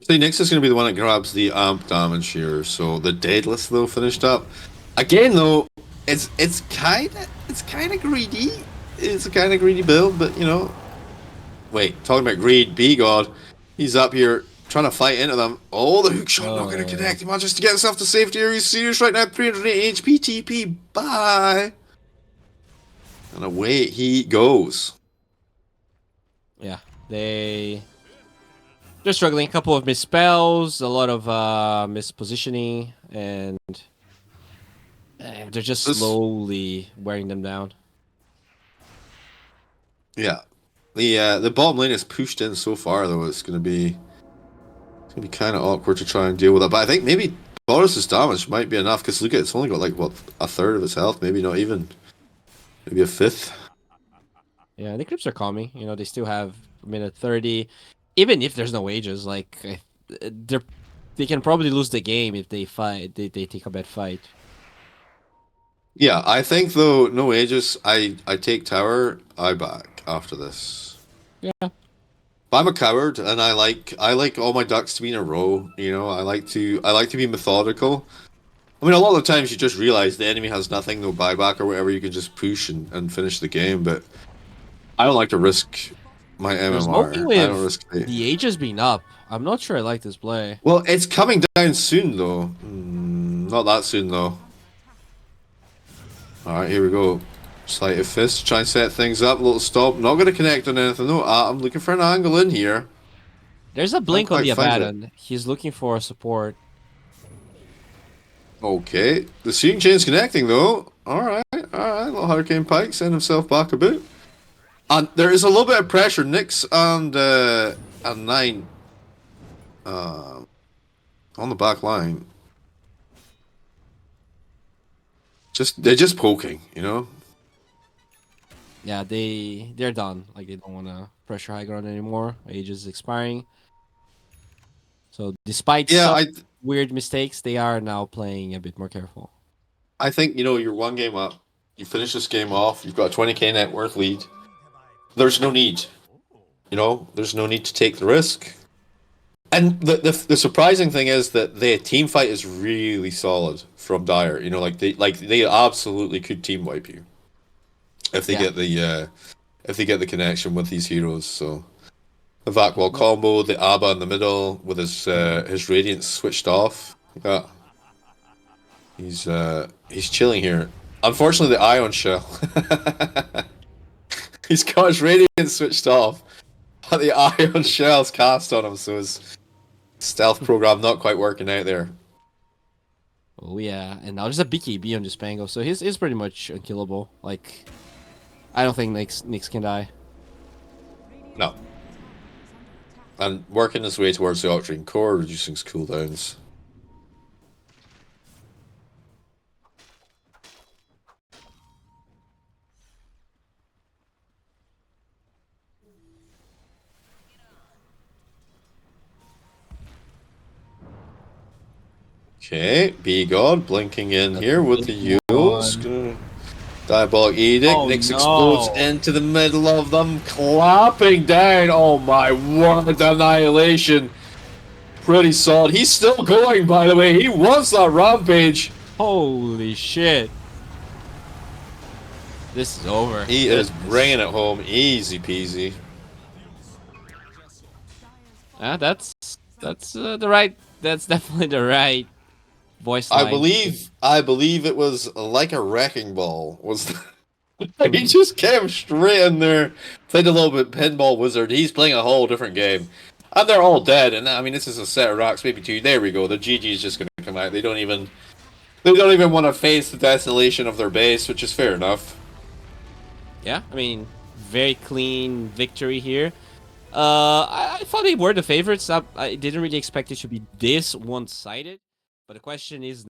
See, Nyx is going to be the one that grabs the amp damage here. So the Deadless though finished up. Again though, it's kind of greedy. It's a kind of greedy build, but you know. Wait, talking about greed, B-God, he's up here trying to fight into them. Oh, the hook shot not going to connect. He manages to get himself to safety. Are you serious right now? 308 HP, TP, bye. And away he goes. Yeah, they They're struggling. A couple of misspells, a lot of mispositioning, and they're just slowly wearing them down. Yeah. The bottom lane is pushed in so far though. It's gonna be kind of awkward to try and deal with that. But I think maybe Boris's damage might be enough because look at it's only got like what, a third of its health, maybe not even, maybe a fifth. Yeah, the creeps are calming. You know, they still have a minute 30. Even if there's no wages, like they can probably lose the game if they fight. They take a bad fight. Yeah, I think though no ages. I take tower. I back after this. Yeah. I'm a coward, and I like all my ducks to be in a row. You know, I like to be methodical. I mean, a lot of the times you just realize the enemy has nothing, no buyback or whatever. You can just push and finish the game. But I don't like to risk my MMR. I don't risk it. The ages being up. I'm not sure I like this play. Well, it's coming down soon though. Not that soon though. All right, here we go. Sleight of fist, try and set things up. A little stop. Not going to connect on anything. No, I'm looking for an angle in here. There's a blink on the Abaddon. He's looking for support. Okay, the seeing chain's connecting though. All right. Little Hurricane Pike send himself back a bit. And there is a little bit of pressure. Nyx and 9 on the back line. They're just poking, you know. Yeah, they're done. Like they don't want to pressure high ground anymore. Age is expiring. So despite some weird mistakes, they are now playing a bit more careful. I think, you know, you're one game up. You finish this game off. You've got a 20k net worth lead. There's no need. You know, there's no need to take the risk. And the surprising thing is that the team fight is really solid from Dire. You know, they absolutely could team wipe you if they get the connection with these heroes. So the Vac Wall combo, the Abba in the middle with his radiance switched off. Yeah, he's chilling here. Unfortunately, the Ion Shell. He's got his radiance switched off, but the Ion Shell's cast on him, so his stealth program not quite working out there. Oh yeah, and now there's a BKB on this Spango, so he's pretty much unkillable. Like, I don't think Nyx can die. No. And working his way towards the Octarine Core, reducing his cooldowns. Okay, B-God blinking in here with the Yules. Diabolic Edict. Nyx explodes into the middle of them, clapping down. Oh my word, Annihilation. Pretty solid. He's still going, by the way. He wants that Rampage. Holy shit. This is over. He is bringing it home. Easy peasy. That's definitely the right voice line. I believe it was like a wrecking ball. He just came straight in there, played a little bit pinball wizard. He's playing a whole different game, and they're all dead. And I mean, this is a set of rocks, maybe two. There we go. The GG is just going to come out. They don't even want to face the desolation of their base, which is fair enough. Yeah, I mean, very clean victory here. I thought they were the favorites. I didn't really expect it to be this one-sided, but the question is